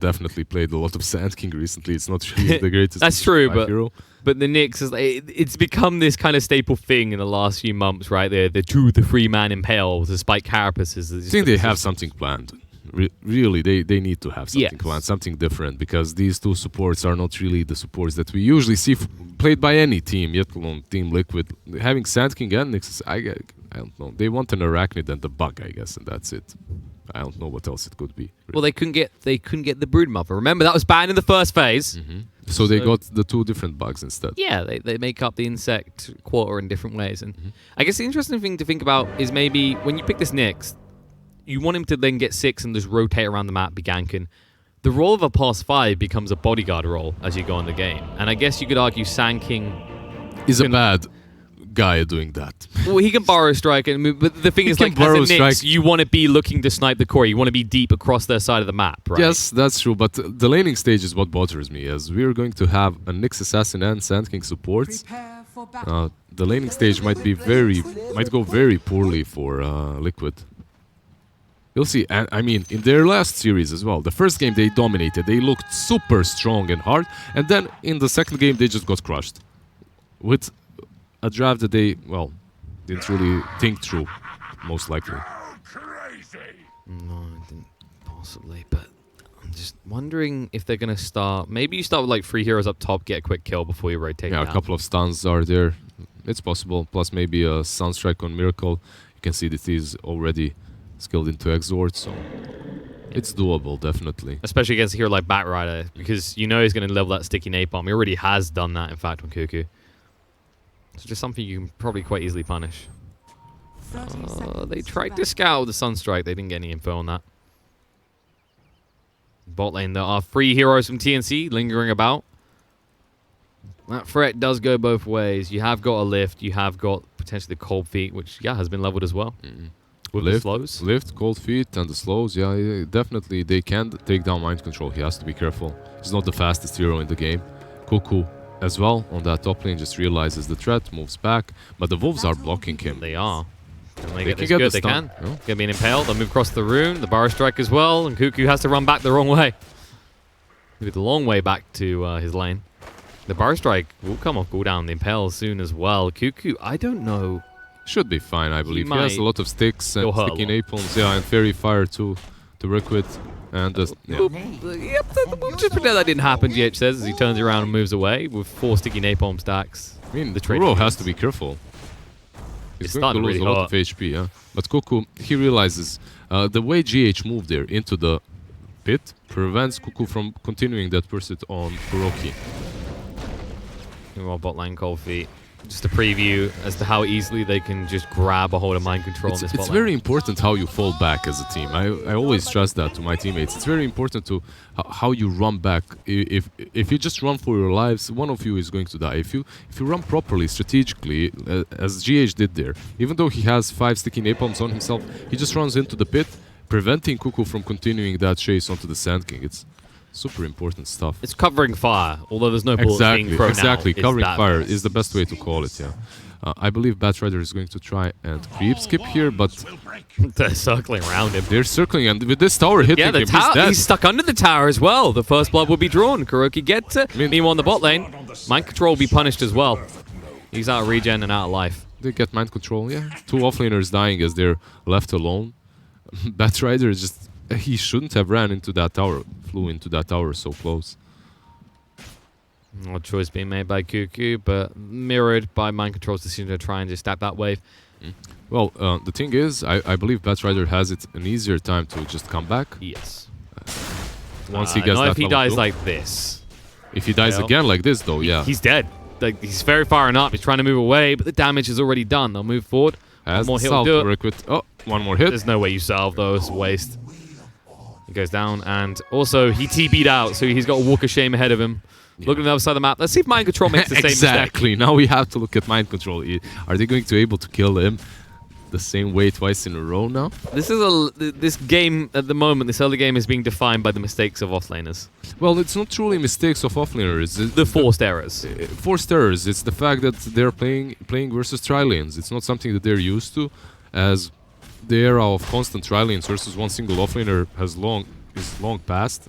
definitely played a lot of Sand King recently. It's not really the greatest. That's true, hero. but the Nyx is it's become this kind of staple thing in the last few months, right? The 3-man impale, the spike carapaces. I think they have something planned. Really, they need to have something planned, something different, because these two supports are not really the supports that we usually see played by any team, yet alone Team Liquid. Having Sand King and Nyx, I don't know. They want an Arachnid and a Bug, I guess, and that's it. I don't know what else it could be. Well, they couldn't get the Broodmother. Remember, that was banned in the first phase. So they got the 2 different bugs instead. Yeah, they make up the insect quarter in different ways. And I guess the interesting thing to think about is maybe when you pick this Nyx, you want him to then get 6 and just rotate around the map, be ganking. The role of a pass 5 becomes a bodyguard role as you go in the game. And I guess you could argue Sand King is a bad guy doing that. Well, he can borrow strike and move, but the thing is, like, as a Nyx, you want to be looking to snipe the core. You want to be deep across their side of the map, right? Yes, that's true, but the laning stage is what bothers me, as we're going to have a Nyx Assassin and Sand King supports. The laning stage might go very poorly for Liquid. You'll see, and I mean, in their last series as well, the first game they dominated, they looked super strong and hard, and then in the second game they just got crushed. With a draft that they, well, didn't really think through, most likely. No, I didn't possibly, but I'm just wondering if they're going to start... Maybe you start with like 3 heroes up top, get a quick kill before you rotate down. A couple of stuns are there. It's possible, plus maybe a Sunstrike on Miracle. You can see that he's already skilled into Exort, so it's doable, definitely. Especially against a hero like Batrider, because you know he's going to level that sticky napalm. He already has done that, in fact, on Cuckoo. It's just something you can probably quite easily punish. They tried to scout the Sunstrike. They didn't get any info on that. Bot lane, there are 3 heroes from TNC lingering about. That threat does go both ways. You have got a lift. You have got potentially the cold feet, which, yeah, has been leveled as well. With the slows. Lift, cold feet, and the slows. Yeah, definitely they can take down mind control. He has to be careful. He's not the fastest hero in the game. Cuckoo as well on that top lane just realizes the threat, moves back, but the wolves are blocking him. They are. Can they get this get good? the They stun. can. Get being impaled. They'll move across the rune. The Burrow Strike as well, and Cuckoo has to run back the wrong way. Maybe the long way back to his lane. The Burrow Strike will come off cooldown. The impale soon as well. Cuckoo, I don't know. Should be fine, I believe. He has a lot of sticks and sticky napalms, and fairy fire to work with. And just pretend that didn't happen, GH says, as he turns around and moves away with 4 sticky napalm stacks. I mean, the Kuro has to be careful. He's going to lose a lot of HP, yeah. But Cuckoo, he realizes the way GH moved there into the pit prevents Cuckoo from continuing that pursuit on Kuroki. Well, bot lane cold feet. Just a preview as to how easily they can just grab a hold of mind control in this bot lane. It's very important how you fall back as a team. I always stress that to my teammates. It's very important to how you run back. If you just run for your lives, one of you is going to die. If you run properly, strategically, as GH did there, even though he has 5 sticky napalms on himself, he just runs into the pit, preventing Cuckoo from continuing that chase onto the Sand King. It's super important stuff. It's covering fire, although there's no bullets being thrown out. Exactly, covering fire is the best way to call it, yeah. I believe Batrider is going to try and creep skip here, but... They're circling around him. They're circling, and with this tower hitting him, he's dead. He's stuck under the tower as well. The first blood will be drawn. Kuroki gets it. Meanwhile, on the bot lane, mind control will be punished as well. He's out of regen and out of life. They get mind control, yeah. 2 offlaners dying as they're left alone. Batrider is just... He shouldn't have ran into that tower, flew into that tower so close. No choice being made by Cuckoo, but mirrored by Mind Control's decision to try and just stab that wave. Well, the thing is, I believe Batrider has it an easier time to just come back. Yes. Once he gets that if he dies like this. If he dies again like this, though, yeah. He's dead. Like, he's very far enough. He's trying to move away, but the damage is already done. They'll move forward. One more hit will do it. Oh, one more hit. There's no way you salve those. Waste. He goes down, and also he TP'd out, so he's got a walk of shame ahead of him. Yeah. Look at the other side of the map. Let's see if Mind Control makes the same mistake. Exactly. Now we have to look at Mind Control. Are they going to be able to kill him the same way twice in a row now? This game at the moment, this early game is being defined by the mistakes of offlaners. Well, it's not truly mistakes of offlaners. It's the forced errors. Forced errors. It's the fact that they're playing versus tri-lanes. It's not something that they're used to, as the era of constant tri-lanes versus one single offlaner is long past.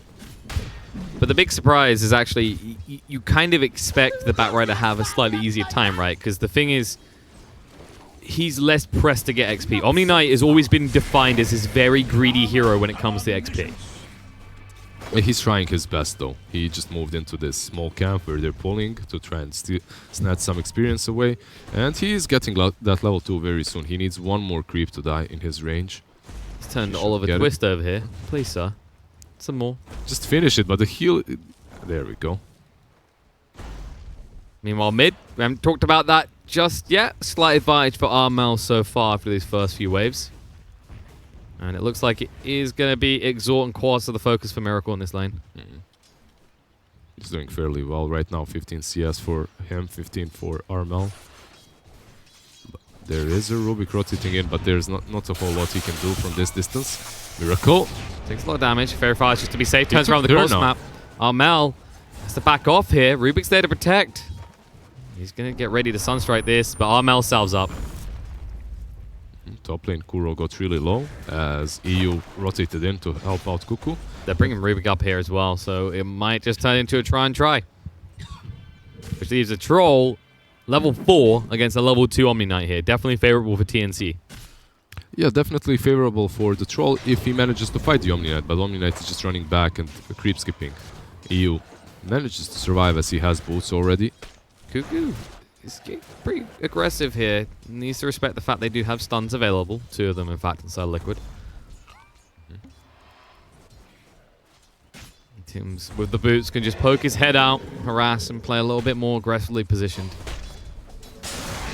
But the big surprise is actually you kind of expect the Batrider to have a slightly easier time, right? Because the thing is, he's less pressed to get XP. Omni Knight has always been defined as this very greedy hero when it comes to XP. He's trying his best though. He just moved into this small camp where they're pulling to try and snatch some experience away. And he's getting that level 2 very soon. He needs one more creep to die in his range. He's turned Oliver Twist over here. Please, sir. Some more. Just finish it, but the heal... There we go. Meanwhile, mid. We haven't talked about that just yet. Slight advantage for Armel so far after these first few waves. And it looks like it is going to be Exhort and Quartz are the focus for Miracle in this lane. He's doing fairly well right now. 15 CS for him, 15 for Armel. There is a Rubik rotating in, but there's not a whole lot he can do from this distance. Miracle. Takes a lot of damage. Verifies just to be safe. Turns around the course map. Armel has to back off here. Rubik's there to protect. He's going to get ready to Sunstrike this, but Armel salves up. Top lane Kuro got really low as EU rotated in to help out Cuckoo. They're bringing Rubik up here as well, so it might just turn into a try and try. Which leaves a Troll level 4 against a level 2 Omni Knight here. Definitely favorable for TNC. Yeah, definitely favorable for the Troll if he manages to fight the Omni Knight, but Omni Knight is just running back and creep skipping. EU manages to survive as he has boots already. Cuckoo is pretty aggressive here. Needs to respect the fact they do have stuns available. 2 of them, in fact, inside Liquid. Tims, with the boots, can just poke his head out, harass, and play a little bit more aggressively positioned.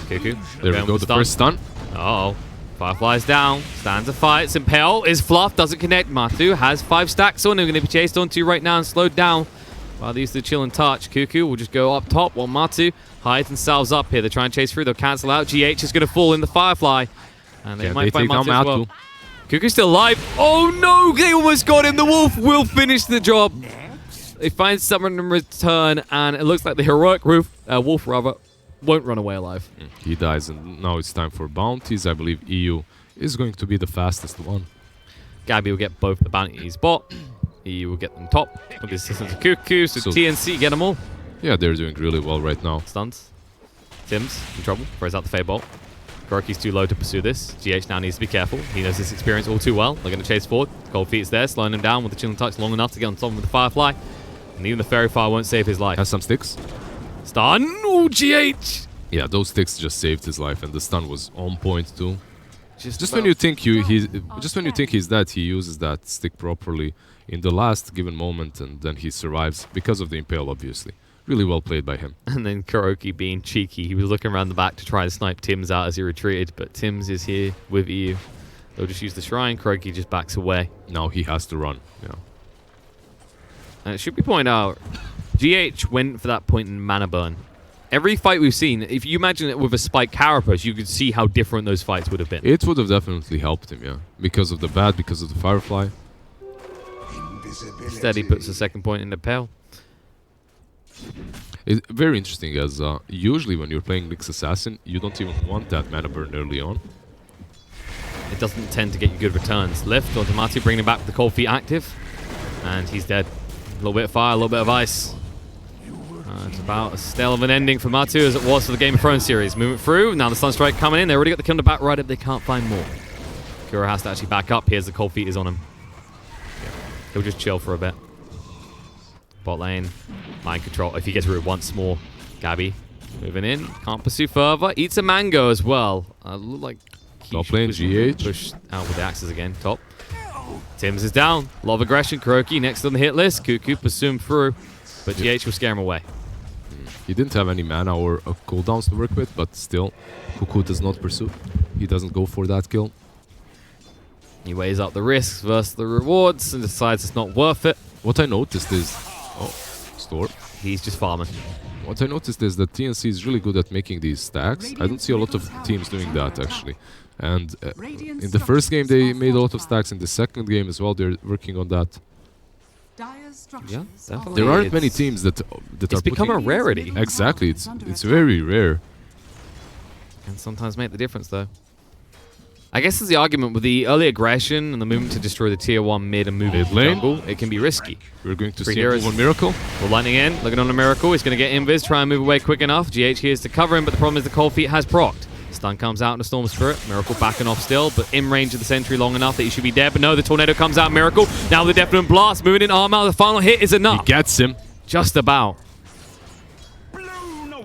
Cuckoo. There we go, the first stun. Uh-oh. Firefly's down. Stands a fight. Impale is fluffed. Doesn't connect. Matu has 5 stacks on him. Going to be chased onto right now and slowed down. While they use the chill and touch. Cuckoo will just go up top while Matu hides and salves up here. They try and chase through. They'll cancel out. GH is going to fall in the Firefly. And they might find Matu as well. Cuckoo's still alive. Oh no! They almost got him. The Wolf will finish the job. They find someone in return. And it looks like the heroic Wolf won't run away alive. He dies, and now it's time for bounties. I believe EU is going to be the fastest one. Gabby will get both the bounties bot. EU will get them top with the assistance of Cuckoo. So TNC get them all. Yeah, they're doing really well right now. Stuns. Tim's in trouble. Throws out the Fey Bolt. Kuroki's too low to pursue this. GH now needs to be careful. He knows this experience all too well. They're going to chase forward. Cold Feet's there, slowing him down with the chilling touch long enough to get on top of the Firefly. And even the Fairy Fire won't save his life. Has some sticks. Stun! Ooh, GH! Yeah, those sticks just saved his life, and the stun was on point too. Just when you think he's dead, he uses that stick properly in the last given moment, and then he survives because of the impale, obviously. Really well played by him. And then Kuroki being cheeky, he was looking around the back to try and snipe Tims out as he retreated, but Tims is here with EU. They'll just use the shrine. Kuroki just backs away. Now he has to run. Yeah. And it should be pointed out, GH went for that point in mana burn. Every fight we've seen, if you imagine it with a Spike Carapace, you could see how different those fights would have been. It would have definitely helped him, yeah. Because of the bat, because of the Firefly. Instead, he puts the second point in the Pale. It's very interesting, as usually when you're playing Nyx Assassin, you don't even want that mana burn early on. It doesn't tend to get you good returns. Lift, Automati bringing him back with the Cold Feet active. And he's dead. A little bit of fire, a little bit of ice. It's about as stale of an ending for Matu as it was for the Game of Thrones series. Moving through, now the Sunstrike coming in. They already got the kill on the back right up, they can't find more. Kura has to actually back up. Here's the Cold Feet is on him. He'll just chill for a bit. Bot lane, mind control. If he gets rid once more, Gabby moving in, can't pursue further. Eats a mango as well. Look like top lane, GH. Push out with the axes again, top. Tims is down. A lot of aggression. Kuroki next on the hit list. Cuckoo pursue him through, but GH will scare him away. He didn't have any mana or cooldowns to work with, but still, Cuckoo does not pursue. He doesn't go for that kill. He weighs up the risks versus the rewards and decides it's not worth it. What I noticed is... Oh, store. He's just farming. What I noticed is that TNC is really good at making these stacks. I don't see a lot of teams doing that, actually. And in the first game, they made a lot of stacks. In the second game as well, they're working on that. Yeah, definitely. There aren't many teams that it's become a rarity. Exactly, it's very rare. Can sometimes make the difference, though. I guess there's the argument with the early aggression and the movement to destroy the tier 1 mid and move Mid into lane. jungle. It can be risky. We're going to Three see heroes. one Miracle. Well, lightning in, looking on a Miracle. He's going to get invis, try and move away quick enough. GH here is to cover him, but the problem is the Cold Feet has procced. Stun comes out in the Storm Spirit. Miracle backing off still, but in range of the Sentry long enough that he should be dead. But no, the Tornado comes out. Miracle. Now the Deafening Blast moving in armor. The final hit is He enough. gets him. Just about.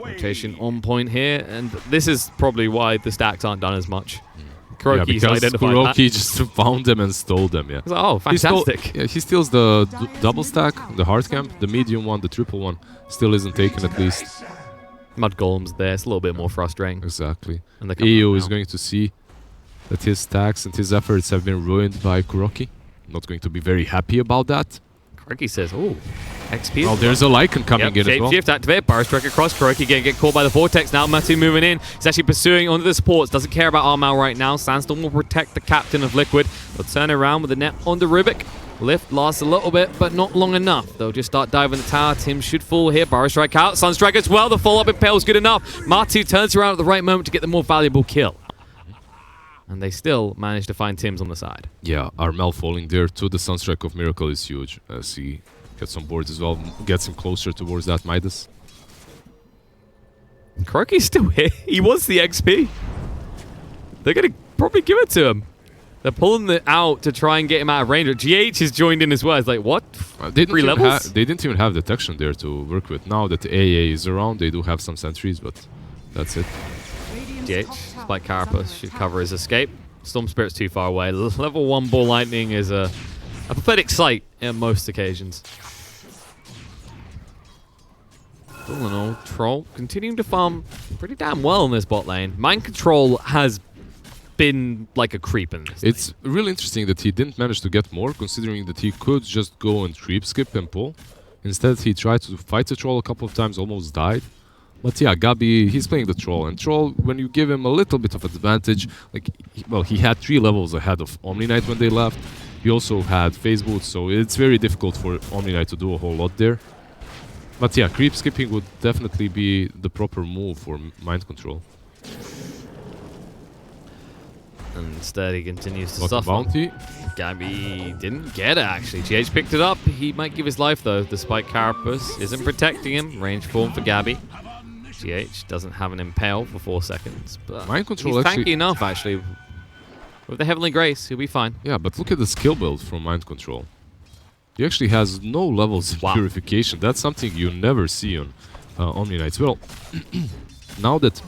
Rotation on point here, and this is probably why the stacks aren't done as much. Yeah, Kuroki's because identified Kuroki that. just found them and stole them, yeah. He's like, oh, He stole- fantastic. yeah, he steals the double stack, the hard camp, the medium one, the triple one. Still isn't taken at least. Mud Golem's there. It's a little bit more frustrating. Exactly. And they're coming EO out is now. going to see that his stacks and his efforts have been ruined by Kuroki. Not going to be very happy about that. Kuroki says, oh, XP. Oh, there's a Lycan coming in as well. Shift activate, Burrow Strike across. Kuroki get caught by the Vortex now. Matu moving in. He's actually pursuing onto the supports. Doesn't care about Armal right now. Sandstorm will protect the captain of Liquid. They'll turn around with the net on the Rubik. Lift lasts a little bit, but not long enough. They'll just start diving the tower. Tim should fall here. Burrow Strike out. Sunstrike as well. The follow-up impale is good enough. Matu turns around at the right moment to get the more valuable kill. And they still manage to find Tim's on the side. Yeah, Armel falling there to the Sunstrike of Miracle is huge. As he gets on board as well, gets him closer towards that Midas. Kuroki's still here. He wants the XP. They're going to probably give it to him. They're pulling it out to try and get him out of range. GH has joined in as well. It's like, what? They 3 levels? they didn't even have detection there to work with. Now that the AA is around, they do have some sentries, but that's it. GH, Spike Carapace should cover his escape. Storm Spirit's too far away. Level 1 Ball Lightning is a pathetic sight at most occasions. All in all, Troll continuing to farm pretty damn well in this bot lane. Mind Control has been like a creep in this It's really interesting that he didn't manage to get more, considering that he could just go and creep, skip, and pull. Instead, he tried to fight the Troll a couple of times, almost died. But yeah, Gabi, he's playing the Troll. And Troll, when you give him a little bit of advantage, like, well, he had 3 levels ahead of Omni Knight when they left. He also had Phase Boots, so it's very difficult for Omni Knight to do a whole lot there. But yeah, creep skipping would definitely be the proper move for Mind Control. And instead, he continues to Got the suffer. bounty. Gabi didn't get it, actually. GH picked it up. He might give his life, though. The Spike Carapace isn't protecting him. Range form for Gabi. GH doesn't have an impale for 4 seconds. But Mind Control he's actually- tanky enough, actually. With the Heavenly Grace, he'll be fine. Yeah, but look at the skill build from Mind Control. He actually has no levels of Wow. purification. That's something you never see on Omni Knights. Well, now that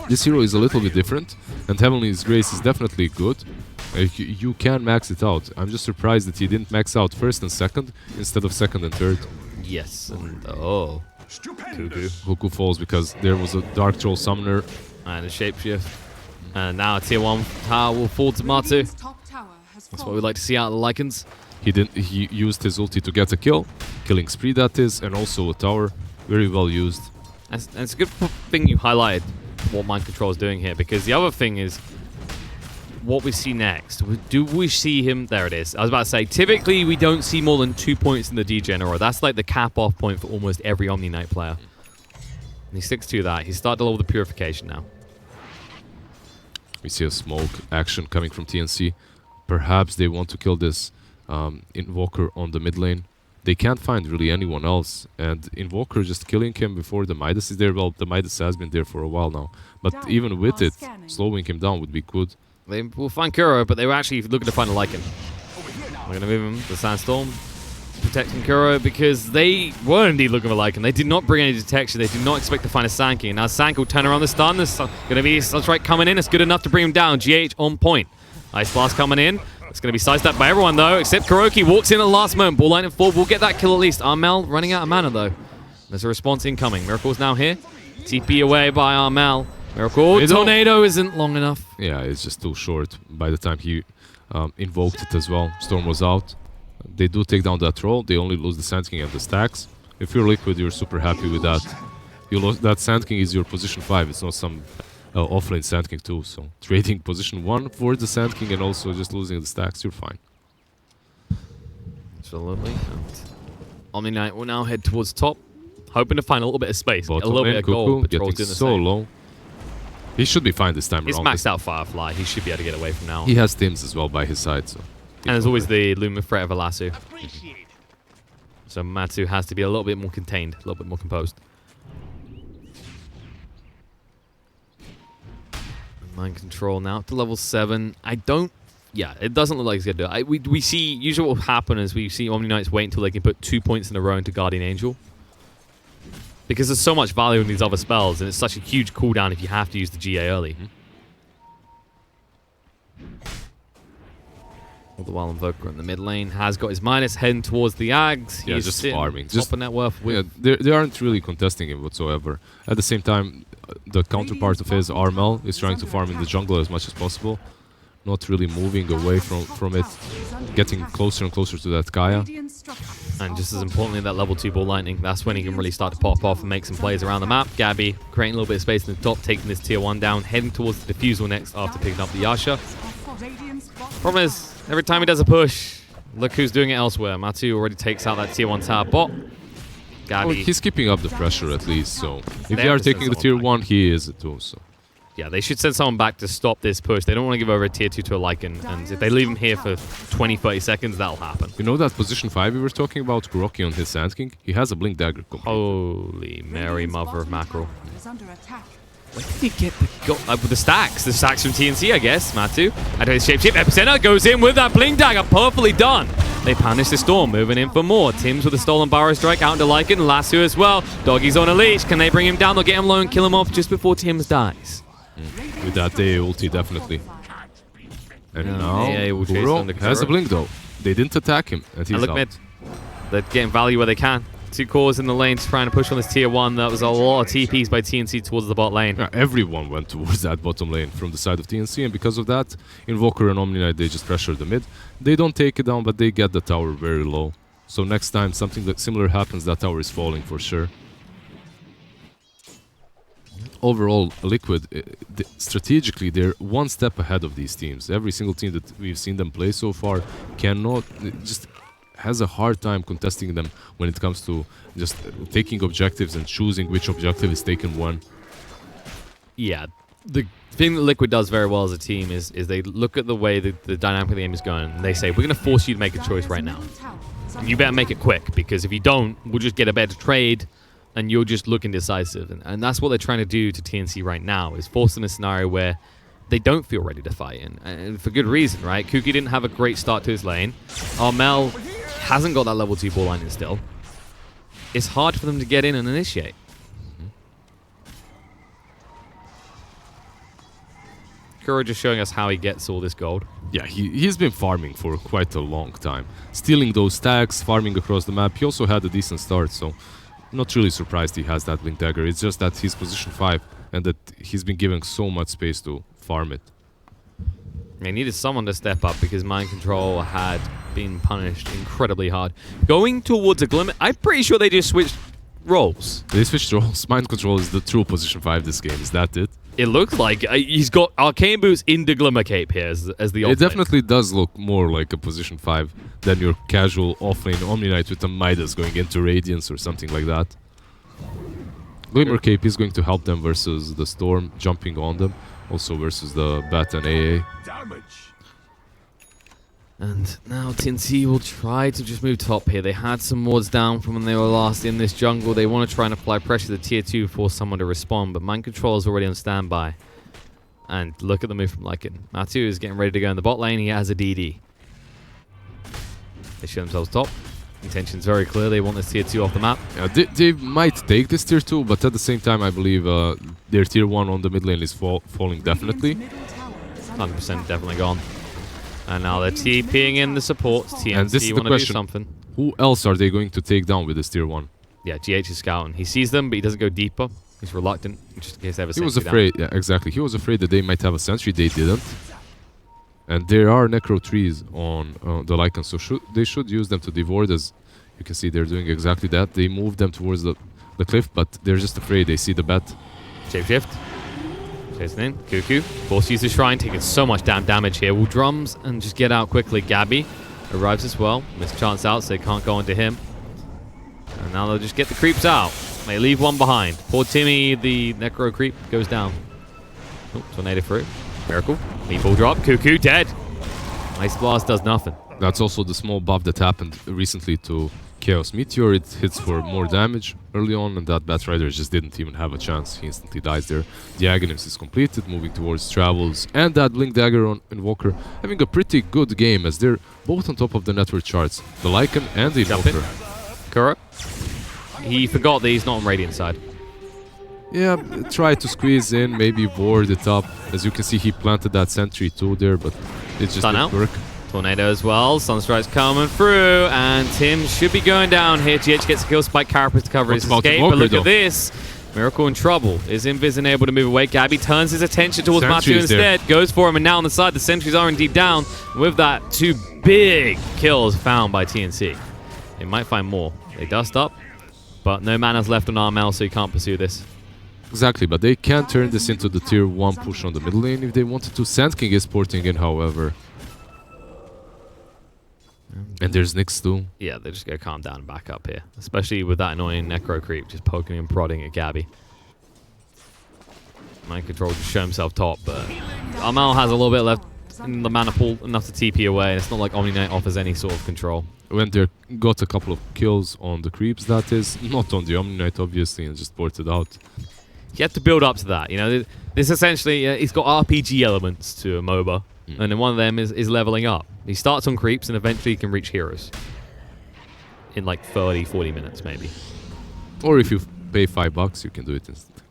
this hero is a little bit different, and Heavenly's Grace is definitely good, you can max it out. I'm just surprised that he didn't max out first and second instead of second and third. Yes, and oh. Cuckoo. Goku falls because there was a Dark Troll Summoner. And a shapeshift. And now a tier 1 tower will fall to Matu. That's what we like to see out of the Lycans. He used his ulti to get a kill, killing spree that is, and also a tower. Very well used. And it's a good thing you highlighted what Mind Control is doing here, because the other thing is what we see next. Do we see him? There it is. I was about to say, typically we don't see more than 2 points in the degen aura. That's like the cap-off point for almost every Omni Knight player. And he sticks to that. He's started to level the purification now. We see a smoke action coming from TNC. Perhaps they want to kill this Invoker on the mid lane. They can't find really anyone else, and Invoker just killing him before the Midas is there. Well, the Midas has been there for a while now, but even with it, slowing him down would be good. They will find Kuro, but they were actually looking to find a Lycan. We're going to move him to Sandstorm, protecting Kuro, because they were indeed looking for Lycan. They did not bring any detection. They did not expect to find a Sankey. And now Sank will turn around the stun. There's going to be Sunstrike coming in. It's good enough to bring him down. GH on point. Ice Blast coming in. It's going to be sidestepped by everyone, though, except Kuroki walks in at the last moment. Ball lightning forward. We'll get that kill at least. Armel running out of mana, though. There's a response incoming. Miracle's now here. TP away by Armel. Miracle. Tornado isn't long enough. Yeah, it's just too short. By the time he invoked it as well, Storm was out. They do take down that troll. They only lose the Sand King and the stacks. If you're Liquid, you're super happy with that. You lost that Sand King is your position 5. It's not some offlane Sand King too. So trading position 1 for the Sand King and also just losing the stacks, you're fine. Absolutely. And Omni Knight will now head towards top, hoping to find a little bit of space, Bottom a little lane, bit of gold. Cuckoo But Troll's getting doing the so same. low. He should be fine this time He's around. maxed out Firefly. He should be able to get away from now. He has Tims as well by his side. So And there's always the looming threat of a lasso. So Matsu has to be a little bit more contained, a little bit more composed. Mind control now to level 7. I don't... Yeah, it doesn't look like he's going to do it. We see... Usually what will happen is we see Omni Knights wait until they can put 2 points in a row into Guardian Angel. Because there's so much value in these other spells, and it's such a huge cooldown if you have to use the GA early. All the while Invoker in the mid lane has got his minus, heading towards the Ags. Yeah, just farming. Just net worth. Yeah, they aren't really contesting him whatsoever. At the same time, the counterpart of his, Armel, is trying to farm in the jungle as much as possible. Not really moving away from it. Getting closer and closer to that Kaya. And just as importantly, that level 2 ball lightning, that's when he can really start to pop off and make some plays around the map. Gabby creating a little bit of space in the top, taking this tier 1 down, heading towards the defusal next after picking up the Yasha. Problem is, every time he does a push, look who's doing it elsewhere. Matsu already takes out that tier 1 tower bot. Gabby. Well, he's keeping up the pressure at least, so if they are taking the tier 1, he is it too. So. Yeah, they should send someone back to stop this push. They don't want to give over a tier 2 to a Lycan, and if they leave him here for 20-30 seconds, that'll happen. You know that position 5 we were talking about, Kuroki on his Sand King? He has a Blink Dagger complete. Holy Mary, mother of mackerel. Where did he get the stacks? The stacks from TNC, I guess. Matu. And his shapeshift epicenter goes in with that Blink Dagger. Perfectly done. They punish the Storm, moving in for more. Tims with a stolen Burrow Strike out into Lycan. Lasso as well. Doggy's on a leash. Can they bring him down? They'll get him low and kill him off just before Tims dies. With that AA ulti, definitely. And now, AA Kuro has a blink though. They didn't attack him, and he's look out. mid. They're getting value where they can. 2 cores in the lane trying to push on this tier 1. That was a lot of TPs by TNC towards the bot lane. Yeah, everyone went towards that bottom lane from the side of TNC, and because of that, Invoker and Omni Knight, they just pressure the mid. They don't take it down, but they get the tower very low. So next time something that similar happens, that tower is falling for sure. Overall, Liquid, strategically, they're one step ahead of these teams. Every single team that we've seen them play so far just has a hard time contesting them when it comes to just taking objectives and choosing which objective is taken when. Yeah, the thing that Liquid does very well as a team is they look at the way that the dynamic of the game is going, and they say, we're going to force you to make a choice right now. And you better make it quick, because if you don't, we'll just get a better trade, and you'll just look indecisive. And that's what they're trying to do to TNC right now, is force them a scenario where they don't feel ready to fight in. And for good reason, right? Kuki didn't have a great start to his lane. Armel hasn't got that level 2 ball lightning still. It's hard for them to get in and initiate. Kuro just showing us how he gets all this gold. Yeah, he's been farming for quite a long time. Stealing those stacks, farming across the map. He also had a decent start, so not really surprised he has that Blink Dagger. It's just that he's position 5 and that he's been given so much space to farm it. They needed someone to step up because Mind Control had been punished incredibly hard. Going towards a Glimmer, I'm pretty sure they just switched roles. They switched roles. Mind Control is the true position 5 this game. Is that it? It looks like he's got Arcane Boots into Glimmer Cape here as the It definitely does look more like a position 5 than your casual offlane Omni Knight with a Midas going into Radiance or something like that. Glimmer Cape is going to help them versus the Storm jumping on them, also versus the Bat and AA. And now TNC will try to just move top here. They had some wards down from when they were last in this jungle. They want to try and apply pressure to tier 2 for someone to respond, but Mind Control is already on standby. And look at the move from Lycan. Matu is getting ready to go in the bot lane. He has a DD. They show themselves top. Intention's very clear. They want this tier 2 off the map. Yeah, they might take this tier 2, but at the same time, I believe their tier 1 on the mid lane is falling definitely. 100% definitely gone. And now they're TPing in the supports. TNC want to do something. Who else are they going to take down with this tier 1? Yeah, GH is scouting. He sees them, but he doesn't go deeper. He's reluctant, just in case they have a sentry. He was afraid, yeah, exactly. He was afraid that they might have a sentry. They didn't. And there are necro trees on the Lycan, so they should use them to devour. As you can see, they're doing exactly that. They move them towards the cliff, but they're just afraid. They see the bat. Shapeshift. Chasing in. Cuckoo. Force uses Shrine, taking so much damage here. Will drums and just get out quickly. Gabby arrives as well. Missed chance out, so they can't go into him. And now they'll just get the creeps out. They leave one behind. Poor Timmy, the necro creep, goes down. Oh, tornado through. Miracle. Meatball drop. Cuckoo dead. Ice Blast does nothing. That's also the small buff that happened recently to Chaos Meteor. It hits for more damage early on, and that Bat Rider just didn't even have a chance. He instantly dies there. The Aghanim's is completed, moving towards Travels, and that Blink Dagger on Invoker having a pretty good game as they're both on top of the network charts. The Lycan and the Invoker. Kuro. He forgot that he's not on Radiant side. Yeah, try to squeeze in, maybe ward it up. As you can see, he planted that sentry too there, but it just didn't work. Tornado as well. Sunstrike's coming through, and Tim should be going down here. GH gets a kill. Spike Carapace to cover his escape, but look at this. Miracle in trouble. Is Invis able to move away? Gabby turns his attention towards Matthew instead. Goes for him, and now on the side, the sentries are indeed down. With that, 2 big kills found by TNC. They might find more. They dust up, but no mana's left on RML, so you can't pursue this. Exactly, but they can turn this into the tier 1 push on the mid lane if they wanted to. Sand King is porting in, however. And there's Nyx too. Yeah, they're just going to calm down and back up here. Especially with that annoying Necro creep just poking and prodding at Gabby. Mind Control just show himself top, but Amal has a little bit left in the mana pool, enough to TP away. And it's not like Omni Knight offers any sort of control. When they got a couple of kills on the creeps, that is, not on the Omni Knight obviously, and just ported out. You have to build up to that, you know. This essentially, it's got RPG elements to a MOBA. And then one of them is leveling up. He starts on creeps and eventually he can reach heroes. In like 30, 40 minutes maybe. Or if you pay $5, you can do it instantly.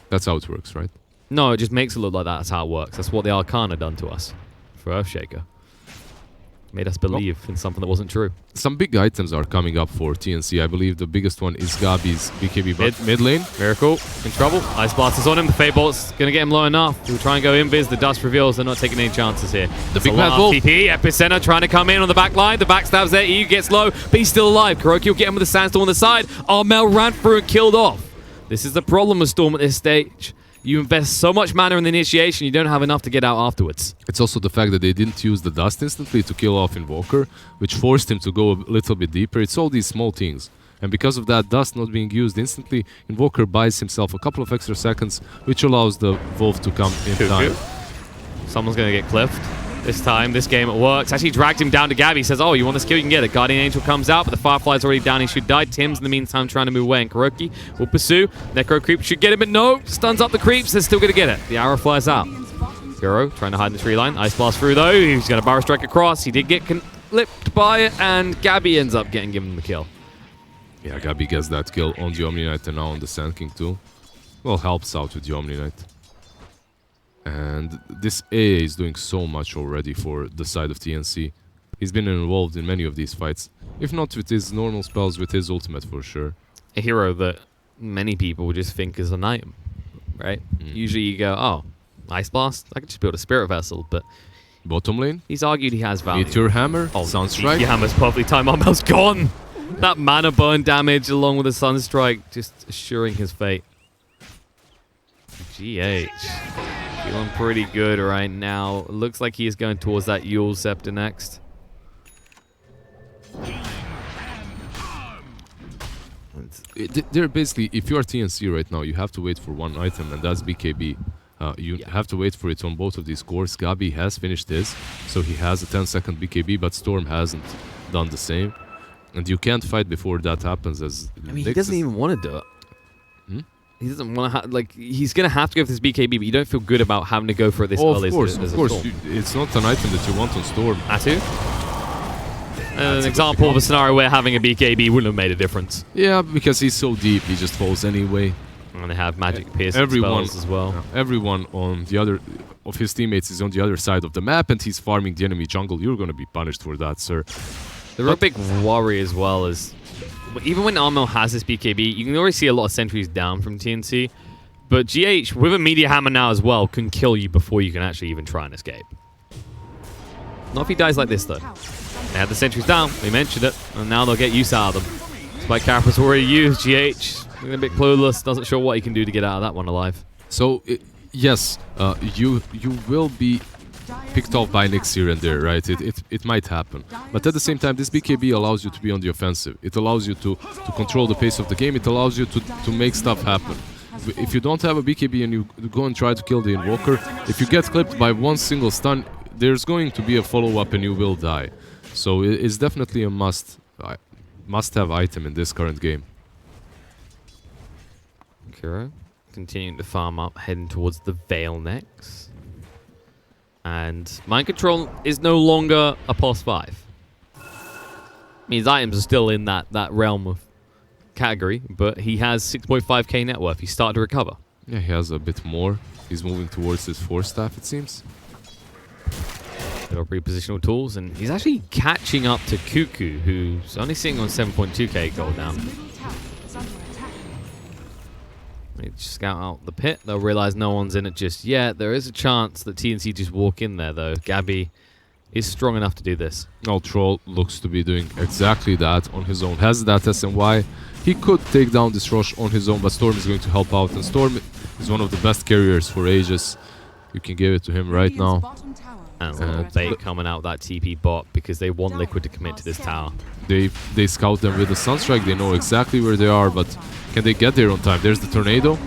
That's how it works, right? No, it just makes it look like that's how it works. That's what the Arcana done to us for Earthshaker. Made us believe in something that wasn't true. Some big items are coming up for TNC. I believe the biggest one is Gabi's BKB mid lane. Miracle in trouble. Ice Blast is on him. The Fate Bolt's going to get him low enough. He'll try and go invis. The dust reveals. They're not taking any chances here. The big bad bull. TP. Epicenter trying to come in on the back line. The backstab's there. EU gets low, but he's still alive. Kuroki will get him with the Sandstorm on the side. Armel ran through and killed off. This is the problem with Storm at this stage. You invest so much mana in the initiation, you don't have enough to get out afterwards. It's also the fact that they didn't use the dust instantly to kill off Invoker, which forced him to go a little bit deeper. It's all these small things. And because of that dust not being used instantly, Invoker buys himself a couple of extra seconds, which allows the Wolf to come in time. Someone's going to get cliffed. This time, this game, it works. Actually dragged him down to Gabby. Says, oh, you want this kill? You can get it. Guardian Angel comes out, but the Firefly's already down. He should die. Tim's, in the meantime, trying to move away. And Kuroki will pursue. Necro Creep should get him, but no. Stuns up the creeps. They're still going to get it. The arrow flies out. Hero trying to hide in the tree line. Ice Blast through, though. He's going to Barrow Strike across. He did get clipped by it, and Gabby ends up getting given the kill. Yeah, Gabby gets that kill on the Omni Knight and now on the Sand King, too. Well, helps out with the Omni Knight. And this AA is doing so much already for the side of TNC. He's been involved in many of these fights. If not with his normal spells, with his ultimate for sure. A hero that many people would just think is an item, right? Usually you go, oh, Ice Blast? I could just build a Spirit Vessel, but... Bottom lane? He's argued he has value. Meteor Hammer? Oh, Sunstrike? Meteor Hammer's perfectly timed. Armel's gone! That mana burn damage along with the Sunstrike just assuring his fate. GH. Feeling pretty good right now. Looks like he is going towards that Yule Scepter next. They're basically, if you are TNC right now, you have to wait for one item, and that's BKB. You have to wait for it on both of these cores. Gabi has finished his, so he has a 10-second BKB, but Storm hasn't done the same. And you can't fight before that happens. As I mean, he doesn't even want to do it. He doesn't want to like. He's gonna have to go for this BKB, but you don't feel good about having to go for this early. Of course. It's not an item that you want on Storm. Atu? An example of a scenario where having a BKB wouldn't have made a difference. Yeah, because he's so deep, he just falls anyway. And they have magic piercing spells as well. Everyone on the other of his teammates is on the other side of the map, and he's farming the enemy jungle. You're gonna be punished for that, sir. The real big worry as well is, even when Armel has this BKB, you can already see a lot of sentries down from TNC. But GH, with a Meteor Hammer now as well, can kill you before you can actually even try and escape. Not if he dies like this, though. They had the sentries down, we mentioned it, and now they'll get use out of them. Spike Carapace already used. GH, a bit clueless, doesn't sure what he can do to get out of that one alive. So, yes, you will be picked off by Nyx here and there, right? It might happen. But at the same time, this BKB allows you to be on the offensive. It allows you to control the pace of the game. It allows you to make stuff happen. if you don't have a BKB and you go and try to kill the Invoker, if you get clipped by one single stun, there's going to be a follow-up and you will die. So it's definitely a must-have item in this current game. Kuro continuing to farm up, heading towards the Veil next. And Mind Control is no longer a plus 5. I mean, his items are still in that realm of category, but he has 6.5k net worth. He's started to recover. Yeah, he has a bit more. He's moving towards his 4 staff, it seems. Little repositional tools, and he's actually catching up to Cuckoo, who's only sitting on 7.2k gold now. They scout out the pit. They'll realize no one's in it just yet. There is a chance that TNC just walk in there, though. Gabby is strong enough to do this. Well, Troll looks to be doing exactly that on his own. Has that SNY. He could take down this rush on his own, but Storm is going to help out. And Storm is one of the best carriers for Aegis. You can give it to him right now. And a little bait coming out that TP bot because they want Liquid to commit to this tower. They scout them with the Sunstrike. They know exactly where they are, but can they get there on time? There's the Tornado.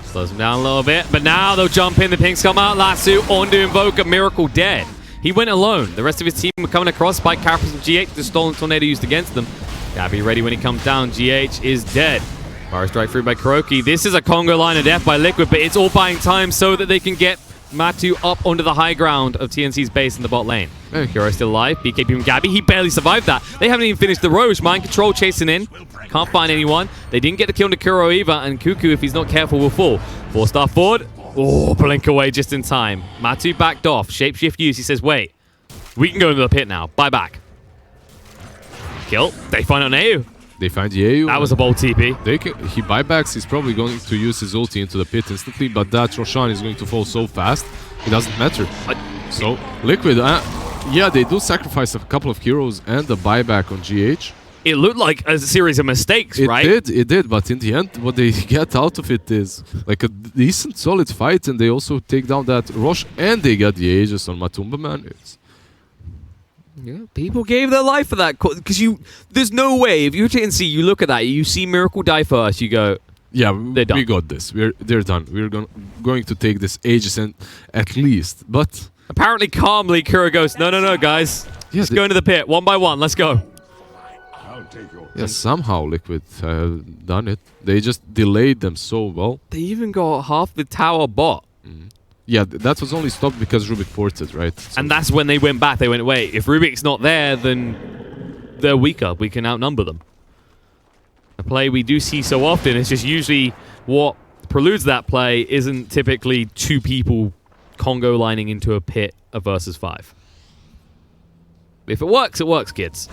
Slows them down a little bit, but now they'll jump in. The pinks come out. Lasso onto Invoker. Miracle dead. He went alone. The rest of his team were coming across. Spike Carapace and GH. The stolen Tornado used against them. Gabby ready when he comes down. GH is dead. Fire strike through by Kuroki. This is a Congo line of death by Liquid, but it's all buying time so that they can get Matu up onto the high ground of TNC's base in the bot lane. Kuro still alive. BKB from Gabby. He barely survived that. They haven't even finished the Roche. Mind Control chasing in. Can't find anyone. They didn't get the kill on Kuro either, and Cuckoo, if he's not careful, will fall. 4-star forward. Oh, blink away just in time. Matu backed off. Shapeshift use. He says, wait, we can go into the pit now. Bye back. Kill. They find an AU. They find the AU. That was a bold TP. He buybacks. He's probably going to use his ulti into the pit instantly, but that Roshan is going to fall so fast, it doesn't matter. So, Liquid, yeah, they do sacrifice a couple of heroes and a buyback on GH. It looked like a series of mistakes, right? It did, but in the end, what they get out of it is like a decent, solid fight, and they also take down that Roche, and they get the Aegis on Matumba, man. Yeah, people gave their life for that because there's no way if you're TNC, you look at that, you see Miracle die first, you go, yeah, they're done. We got this. They're done. We're going to take this Aegis and at least, but apparently calmly, Kuro goes, no, guys, just go into the pit one by one. Let's go. Yeah, somehow Liquid done it. They just delayed them so well. They even got half the tower bot. Yeah, that was only stopped because Rubik ported, right? So and that's when they went back. They went, wait, if Rubik's not there, then they're weaker. We can outnumber them. A play we do see so often, it's just usually what preludes that play isn't typically 2 people Congo lining into a pit of versus 5. If it works, kids.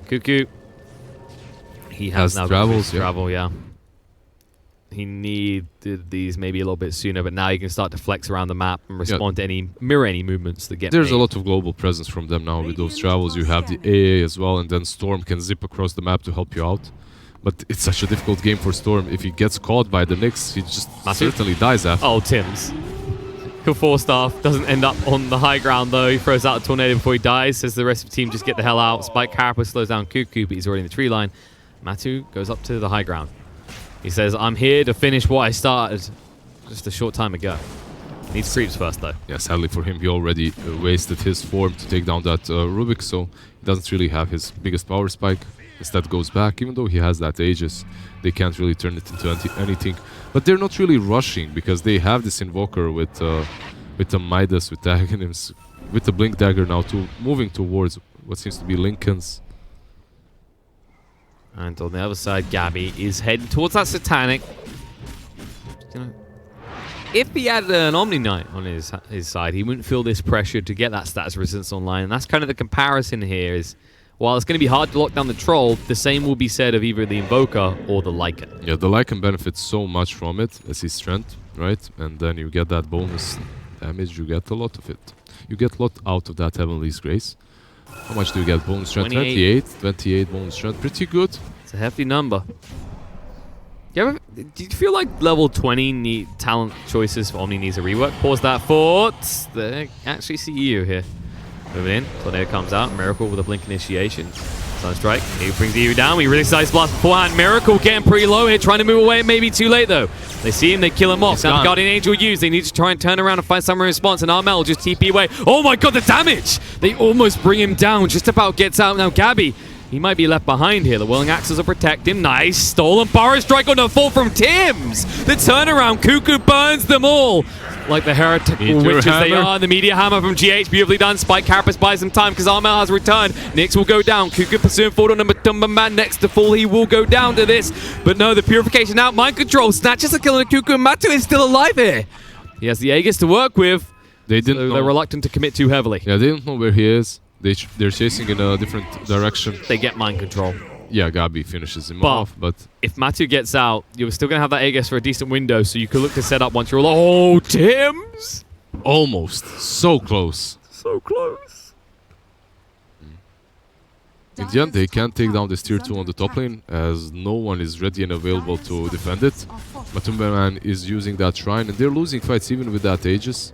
Cuckoo. He has now travels, travel, yeah. He needed these maybe a little bit sooner, but now you can start to flex around the map and respond to mirror any movements that get There's made. a lot of global presence from them now with those travels. You have the AA as well, and then Storm can zip across the map to help you out. But it's such a difficult game for Storm. If he gets caught by the Nyx, he just certainly dies after. Oh, Tim's. Kill 4-star, doesn't end up on the high ground though. He throws out a tornado before he dies, says the rest of the team just get the hell out. Spike Carapace slows down Cuckoo, but he's already in the tree line. Matu goes up to the high ground. He says, I'm here to finish what I started just a short time ago. Needs creeps first, though. Yeah, sadly for him, he already wasted his form to take down that Rubik, so he doesn't really have his biggest power spike. Instead goes back, even though he has that Aegis. They can't really turn it into anything. But they're not really rushing, because they have this Invoker with the Midas, with Aghanim's, with the Blink Dagger now, moving towards what seems to be Lincoln's. And on the other side, Gabby is heading towards that Satanic. You know, if he had an Omni Knight on his side, he wouldn't feel this pressure to get that status resistance online. And that's kind of the comparison here is, while it's going to be hard to lock down the Troll, the same will be said of either the Invoker or the Lycan. Yeah, the Lycan benefits so much from it as his strength, right? And then you get that bonus damage, you get a lot of it. You get a lot out of that Heavenly's Grace. How much do you get bonus strength? 28 bonus strength. Pretty good. It's a hefty number. Do you feel like level 20 talent choices for Omni needs a rework? Pause that for... They actually see you here. Moving in. Tornado comes out. Miracle with a blink initiation. Sunstrike, he brings EU down. We really size blast beforehand. Miracle getting pretty low here, trying to move away. Maybe too late though. They see him, they kill him off. Now the Guardian Angel used. They need to try and turn around and find some response. And Armel just TP away. Oh my god, the damage! They almost bring him down. Just about gets out. Now Gabby, he might be left behind here. The Whirling Axes will protect him. Nice. Stolen Burrow Strike on the fall from Tim's. The turnaround. Cuckoo burns them all. Like the heretical witches they are. The Meteor Hammer from GH. Beautifully done. Spike Carapace buys some time because Armel has returned. Nyx will go down. Cuckoo pursuing forward on the Matumba Man. Next to fall, he will go down to this. But no, the Purification out. Mind Control. Snatches a kill on the Cuckoo. And Matu is still alive here. He has the Aegis to work with. They didn't so they're reluctant to commit too heavily. Yeah, they don't know where he is. They're chasing in a different direction. They get Mind Control. Yeah, Gabi finishes him off, but... if Matu gets out, you're still going to have that Aegis for a decent window, so you could look to set up once you're all... Oh, Tim's! Almost. So close. So close. In the end, they can't take down this tier 2 on the top lane, as no one is ready and available to defend it. Matumba Man is using that shrine, and they're losing fights even with that Aegis,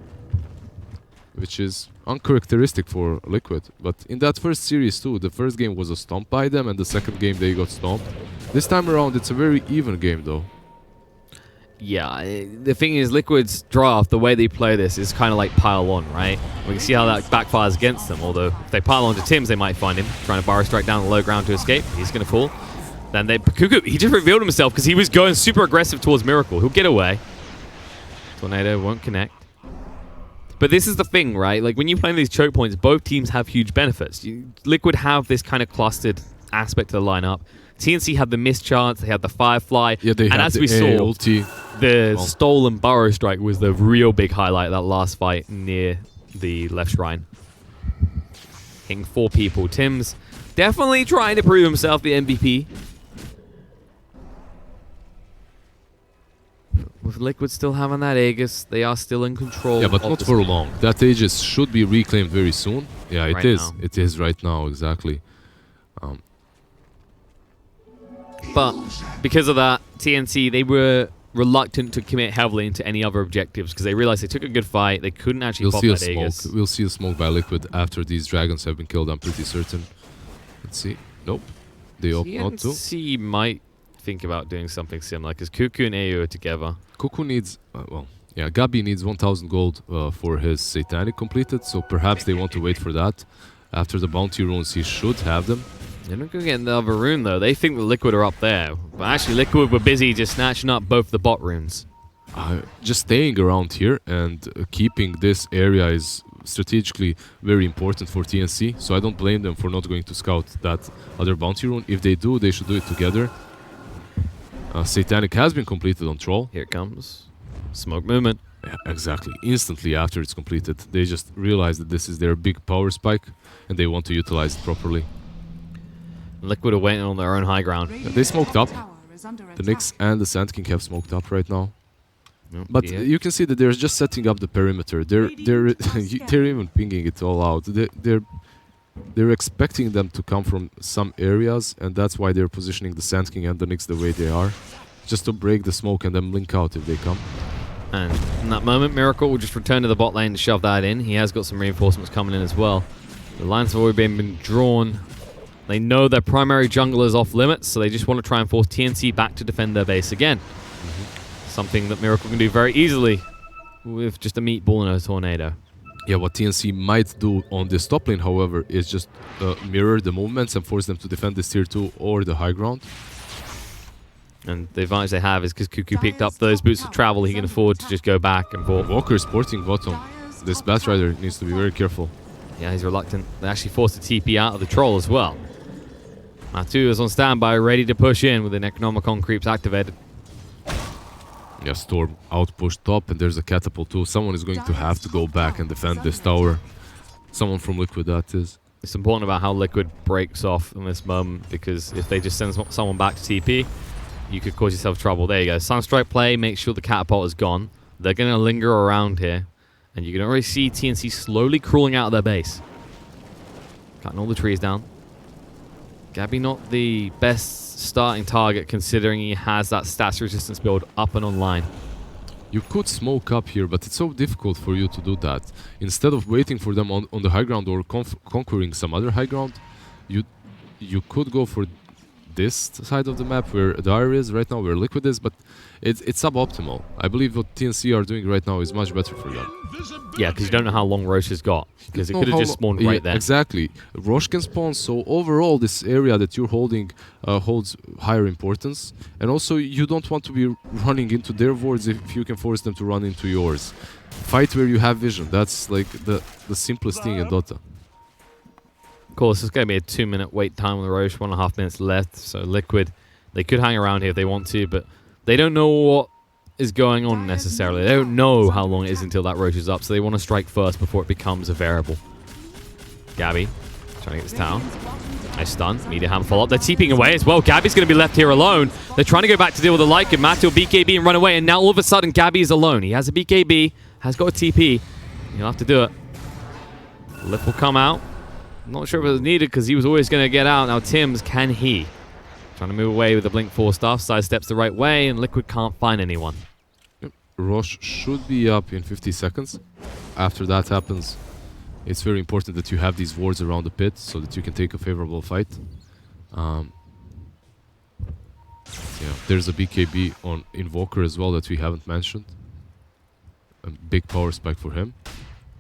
which is uncharacteristic for Liquid. But in that first series too, the first game was a stomp by them, and the second game they got stomped. This time around, it's a very even game though. Yeah, the thing is, Liquid's draft, the way they play this, is kind of like pile on, right? We can see how that backfires against them, although if they pile on to Tim's, they might find him, trying to Burrow Strike down the low ground to escape. He's going to fall. Then Cuckoo, he just revealed himself because he was going super aggressive towards Miracle. He'll get away. Tornado won't connect. But this is the thing, right? Like, when you play these choke points, both teams have huge benefits. Liquid have this kind of clustered aspect to the lineup. TNC had the missed chance, they had the Firefly, yeah, they and had as the we saw, ulti. The stolen Burrow Strike was the real big highlight of that last fight near the left shrine. Hitting 4 people. Tim's definitely trying to prove himself the MVP. With Liquid still having that Aegis, they are still in control. Yeah, but not for long. That Aegis should be reclaimed very soon. Yeah, it is. Now. It is right now, exactly. But because of that, TNC, they were reluctant to commit heavily into any other objectives because they realized they took a good fight. They couldn't actually pop that Aegis. We'll see a smoke by Liquid after these dragons have been killed, I'm pretty certain. Let's see. Nope. They opt not to. TNC might think about doing something similar because Cuckoo and AU are together. Cuckoo needs, well, yeah, Gabi needs 1,000 gold for his Satanic completed, so perhaps they want to wait for that. After the bounty runes, he should have them. They're not going to get the other rune, though. They think the Liquid are up there. But actually, Liquid were busy just snatching up both the bot runes. Just staying around here and keeping this area is strategically very important for TNC, so I don't blame them for not going to scout that other bounty rune. If they do, they should do it together. Satanic has been completed on Troll. Here it comes. Smoke movement. Yeah, exactly. Instantly after it's completed, they just realize that this is their big power spike and they want to utilize it properly. Liquid are waiting on their own high ground. Yeah, they smoked up. The Nyx and the Sand King have smoked up right now. Nope, But you can see that they're just setting up the perimeter. They're even pinging it all out. They're expecting them to come from some areas, and that's why they're positioning the Sand King and the Nyx the way they are, just to break the smoke and then blink out if they come. And in that moment, Miracle will just return to the bot lane to shove that in. He has got some reinforcements coming in as well. The lines have already been drawn. They know their primary jungler is off limits, so they just want to try and force TNC back to defend their base again. Something that Miracle can do very easily with just a meatball and a tornado. Yeah, what TNC might do on this top lane, however, is just mirror the movements and force them to defend this tier 2 or the high ground. And the advantage they have is because Cuckoo picked up those boots of travel, he can afford to just go back and forth. Walker is sporting bottom. This Batrider needs to be very careful. Yeah, he's reluctant. They actually forced the TP out of the troll as well. Matu is on standby, ready to push in with the Necronomicon creeps activated. Yeah, Storm outpushed top, and there's a catapult too. Someone is going to have to go back and defend this tower. Someone from Liquid, that is. It's important about how Liquid breaks off in this moment, because if they just send someone back to TP, you could cause yourself trouble. There you go. Sunstrike play, make sure the catapult is gone. They're going to linger around here, and you can already see TNC slowly crawling out of their base. Cutting all the trees down. Gabby not the best starting target considering he has that stats resistance build up and online. You could smoke up here, but it's so difficult for you to do that. Instead of waiting for them on the high ground or conquering some other high ground, you you could go for this side of the map where Dire is right now, where Liquid is, but it's suboptimal. I believe what TNC are doing right now is much better for them. Yeah, because you don't know how long Roche has got. Because it could have just spawned right there. Exactly. Roche can spawn, so overall this area that you're holding holds higher importance. And also you don't want to be running into their wards if you can force them to run into yours. Fight where you have vision. That's like the simplest thing in Dota. Of course, it's going to be a 2-minute wait time on the Roche, 1.5 minutes left. So Liquid, they could hang around here if they want to, but they don't know what is going on necessarily. They don't know how long it is until that Roche is up, so they want to strike first before it becomes a variable. Gabby trying to get this town. Nice stun. Mediaham follow up. They're TPing away as well. Gabby's going to be left here alone. They're trying to go back to deal with the Lycan. Matu will BKB and run away, and now all of a sudden Gabby is alone. He has a BKB, has got a TP. He'll have to do it. Lip will come out. I'm not sure if it was needed because he was always going to get out. Now Tim's, can he? Trying to move away with the Blink 4 stuff. Sidesteps the right way, and Liquid can't find anyone. Roche should be up in 50 seconds. After that happens, it's very important that you have these wards around the pit so that you can take a favorable fight. Yeah, there's a BKB on Invoker as well that we haven't mentioned. A big power spike for him.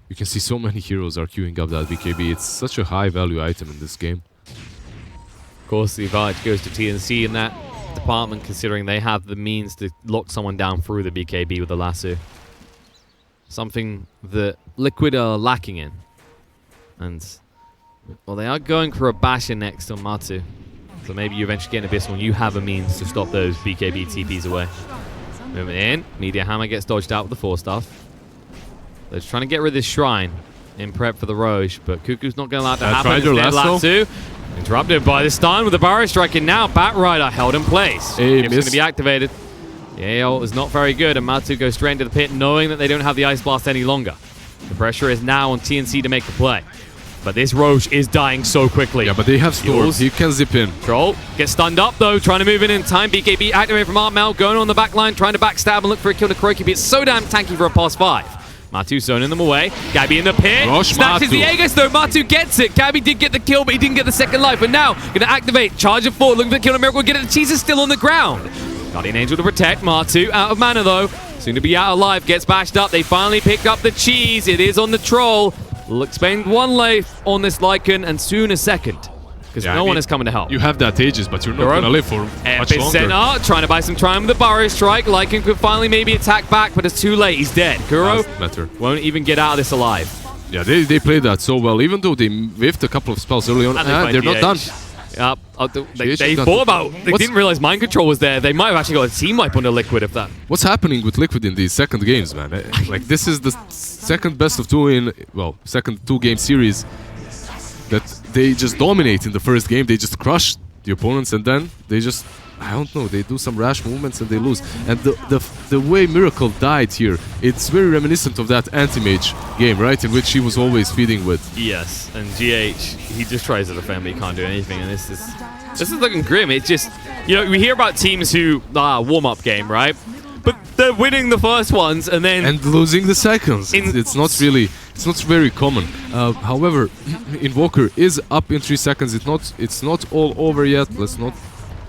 You can see so many heroes are queuing up that BKB. It's such a high value item in this game. Of course, the advantage goes to TNC in that department, considering they have the means to lock someone down through the BKB with the lasso. Something that Liquid are lacking in. And, well, they are going for a basher next on Matu. So maybe you eventually get an Abyssal and you have a means to stop those BKB TPs away. Moving in. Media Hammer gets dodged out with the 4 stuff. They're trying to get rid of this shrine in prep for the Roche, but Cuckoo's not going to allow it to happen. Instead, lasso. Interrupted by the stun with the barrier striking now. Bat Rider held in place. It's going to be activated. The AO is not very good, and Matu goes straight into the pit, knowing that they don't have the Ice Blast any longer. The pressure is now on TNC to make the play. But this Roche is dying so quickly. Yeah, but they have Storms. He can zip in. Troll gets stunned up, though, trying to move in time. BKB activated from Artmel, going on the back line, trying to backstab and look for a kill to Kuroki, but it's so damn tanky for a past 5. Matu zoning them away. Gabby in the pit. Snatches the Aegis though. Matu gets it. Gabby did get the kill, but he didn't get the second life. But now, going to activate. Charge of 4. Looking for the kill on Miracle. Get it. The cheese is still on the ground. Guardian Angel to protect. Matu out of mana though. Soon to be out alive. Gets bashed up. They finally pick up the cheese. It is on the troll. Will spend 1 life on this Lycan and soon a second. Because no one is coming to help. You have that Aegis, but you're not going to live for much longer. Center, trying to buy some time with the Barrier Strike. Lycan could finally maybe attack back, but it's too late. He's dead. Kuro won't even get out of this alive. Yeah, they played that so well. Even though they whiffed a couple of spells early on, they're not done. They thought about... They didn't realize Mind Control was there. They might have actually got a team wipe on the Liquid if that... What's happening with Liquid in these second games, man? Like, this is the second best of 2 in... Well, second 2-game series that they just dominate in the first game. They just crush the opponents, and then they just, I don't know, they do some rash movements and they lose. And the way Miracle died here, it's very reminiscent of that anti-mage game, right? In which he was always feeding with. Yes, and GH, he just tries to defend, but he can't do anything. And this is looking grim. It's just, you know, we hear about teams who, warm-up game, right? But they're winning the first ones and then... And losing the seconds. It's not really... It's not very common. However, Invoker is up in 3 seconds. It's not all over yet. Let's not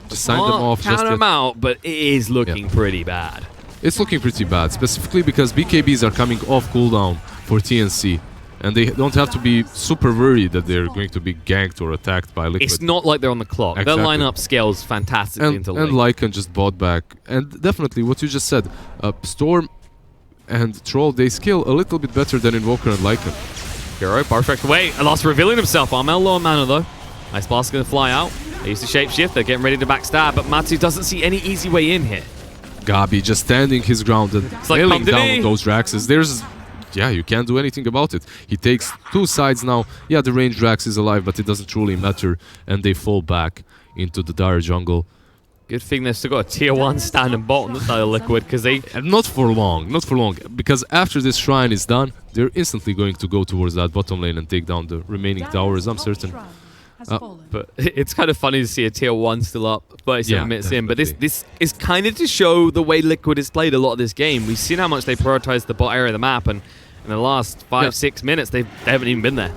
just sign them off. Count them out, but it is looking pretty bad. It's looking pretty bad, specifically because BKBs are coming off cooldown for TNC. And they don't have to be super worried that they're going to be ganked or attacked by Liquid. It's not like they're on the clock. Exactly. Their lineup scales fantastically into late. And Lycan just bought back. And definitely what you just said, Storm and Troll, they scale a little bit better than Invoker and Lycan. Hero, perfect away. Alas revealing himself. Armel low on mana though. Ice Blast going to fly out. They use the shapeshift. They're getting ready to backstab, but Matu doesn't see any easy way in here. Gabi just standing his ground and nailing down those Draxes. Yeah, you can't do anything about it. He takes 2 sides now. Yeah, the range Drax is alive, but it doesn't truly matter. And they fall back into the dire jungle. Good thing they've still got a tier 1 standing bot on the side of Liquid, because they... And not for long, because after this shrine is done, they're instantly going to go towards that bottom lane and take down the remaining towers, I'm certain. But it's kind of funny to see a tier 1 still up 37 minutes in, but this is kind of to show the way Liquid has played a lot of this game. We've seen how much they prioritize the bot area of the map, and in the last 5-6 minutes, they haven't even been there.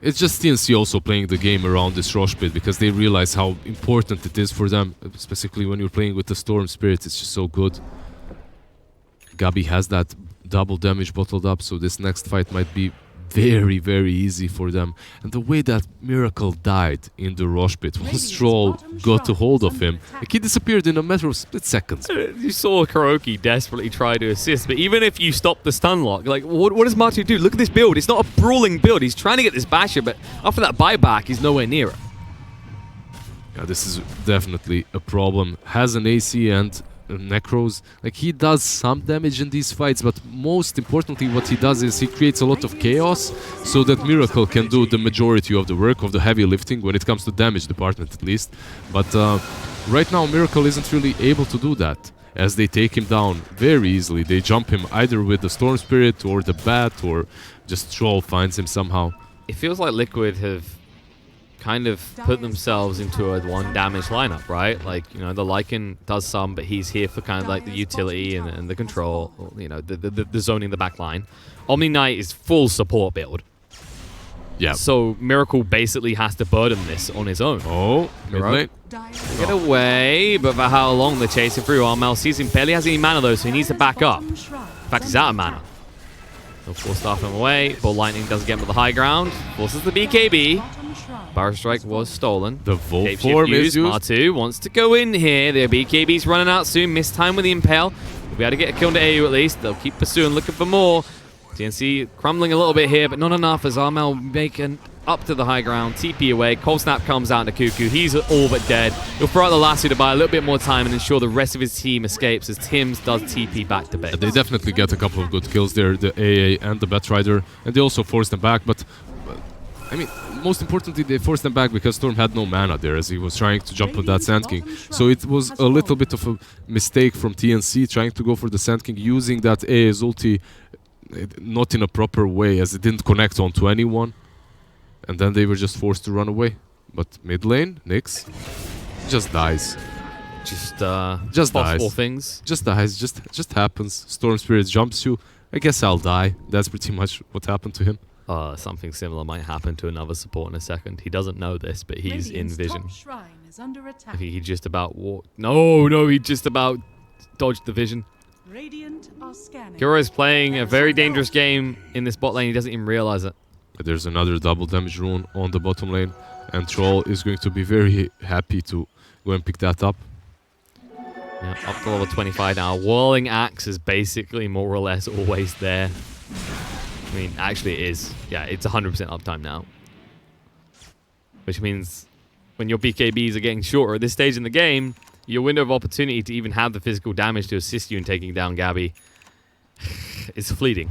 It's just TNC also playing the game around this Rosh pit because they realize how important it is for them, specifically when you're playing with the Storm Spirit. It's just so good. Gabi has that double damage bottled up, so this next fight might be very, very easy for them. And the way that Miracle died in the Rosh pit, once Troll got a hold of him, like he disappeared in a matter of split seconds. You saw Kuroki desperately try to assist, but even if you stop the stun lock, like what does Matu do? Look at this build. It's not a brawling build. He's trying to get this basher, but after that buyback, he's nowhere near it. Yeah, this is definitely a problem. Has an AC and Necros. Like, he does some damage in these fights, but most importantly what he does is he creates a lot of chaos so that Miracle can do the majority of the work, of the heavy lifting, when it comes to damage department at least. But right now Miracle isn't really able to do that, as they take him down very easily. They jump him either with the Storm Spirit or the Bat, or just Troll finds him somehow. It feels like Liquid have kind of put themselves into a one damage lineup, right? Like, you know, the Lycan does some, but he's here for kind of like the utility and the control, you know, the zoning the back line. Omni Knight is full support build. Yeah. So Miracle basically has to burden this on his own. Oh, mid lane. Get away, but for how long they're chasing through? Armel sees him, barely has any mana though, so he needs to back up. In fact, he's out of mana. So force staff him away. Bull Lightning doesn't get him to the high ground. Forces the BKB. Barrow Strike was stolen. The Volt form is used. Matu wants to go in here. Their BKB's running out soon. Missed time with the Impale. We'll be able to get a kill to AU at least. They'll keep pursuing, looking for more. TNC crumbling a little bit here, but not enough as Armel making up to the high ground. TP away. Cold Snap comes out to Cuckoo. He's all but dead. He'll throw out the Lasso to buy a little bit more time and ensure the rest of his team escapes as Tims does TP back to base. They definitely get a couple of good kills there, the AA and the Batrider, and they also force them back, but I mean, most importantly, they forced them back because Storm had no mana there as he was trying to jump on that Sand King. So it was a little bit of a mistake from TNC trying to go for the Sand King, using that AA's ulti not in a proper way as it didn't connect onto anyone. And then they were just forced to run away. But mid lane, Nyx, just dies. Just dies. Things. Just dies, just happens. Storm Spirit jumps you. I guess I'll die. That's pretty much what happened to him. Something similar might happen to another support in a second. He doesn't know this, but he's in vision. He just about walked. No, he just about dodged the vision. Kuro is playing a very dangerous game in this bot lane. He doesn't even realize it. There's another double damage rune on the bottom lane, and Troll is going to be very happy to go and pick that up. Yeah, up to level 25 now. Whirling Axe is basically more or less always there. I mean, actually it is. Yeah, it's 100% uptime now. Which means when your BKBs are getting shorter at this stage in the game, your window of opportunity to even have the physical damage to assist you in taking down Gabi is fleeting.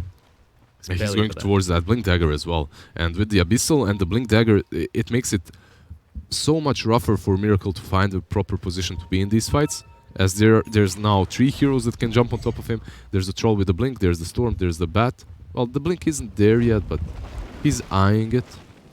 And he's going towards that Blink Dagger as well. And with the Abyssal and the Blink Dagger, it makes it so much rougher for Miracle to find a proper position to be in these fights. As there's now 3 heroes that can jump on top of him. There's the Troll with the Blink, there's the Storm, there's the Bat. Well, the Blink isn't there yet, but he's eyeing it.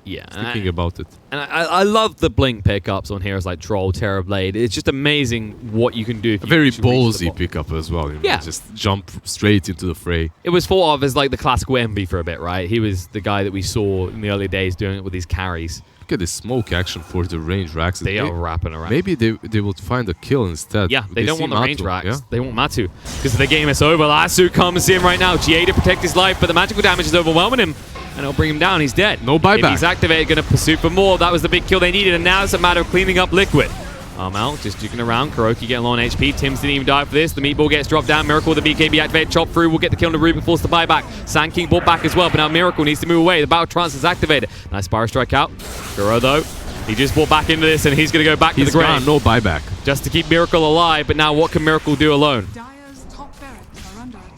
Yeah. Thinking about it. And I love the Blink pickups on heroes like Troll, Terrorblade. It's just amazing what you can do. If a very ballsy pickup as well. You know, yeah. Just jump straight into the fray. It was thought of as like the classical Envy for a bit, right? He was the guy that we saw in the early days doing it with his carries. Look at this smoke action for the range racks. They are wrapping around. Maybe they would find a kill instead. Yeah, they don't want the range racks. Yeah? They want Matu. Because the game is over. Lasso comes in right now. GA to protect his life, but the magical damage is overwhelming him. And it'll bring him down. He's dead. No buyback. If he's activated, going to pursue for more. That was the big kill they needed, and now it's a matter of cleaning up Liquid. Armel just duking around. Kuroki getting low on HP. Tims didn't even die for this. The meatball gets dropped down. Miracle, the BKB activated. Chop through. Will get the kill on the Ruben. Force the buyback. Sand King brought back as well, but now Miracle needs to move away. The Battle Trance is activated. Nice Spire Strike out. Kuro, though, he just brought back into this, and he's going to go back to the grave. He's gone. No buyback. Just to keep Miracle alive, but now what can Miracle do alone?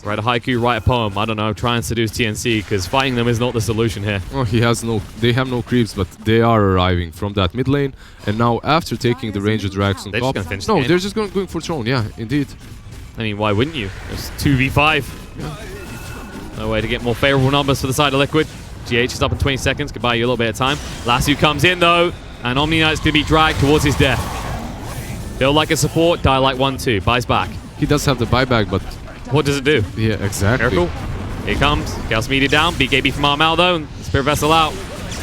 Write a haiku, write a poem. I don't know. Try and seduce TNC because fighting them is not the solution here. Oh, they have no creeps, but they are arriving from that mid lane. And now after taking the Ranger Drags on they're top, just gonna finish they're just going for Throne. Yeah, indeed. I mean, why wouldn't you? It's 2v5. Yeah. No way to get more favorable numbers for the side of Liquid. GH is up in 20 seconds. Could buy you a little bit of time. Lasso comes in though, and Omni Knight's gonna be dragged towards his death. Build like a support, die like 1-2. Buys back. He does have the buyback, but what does it do? Yeah, exactly. Miracle. Here comes. Chaos Media down. BKB from Armel though. And Spirit Vessel out.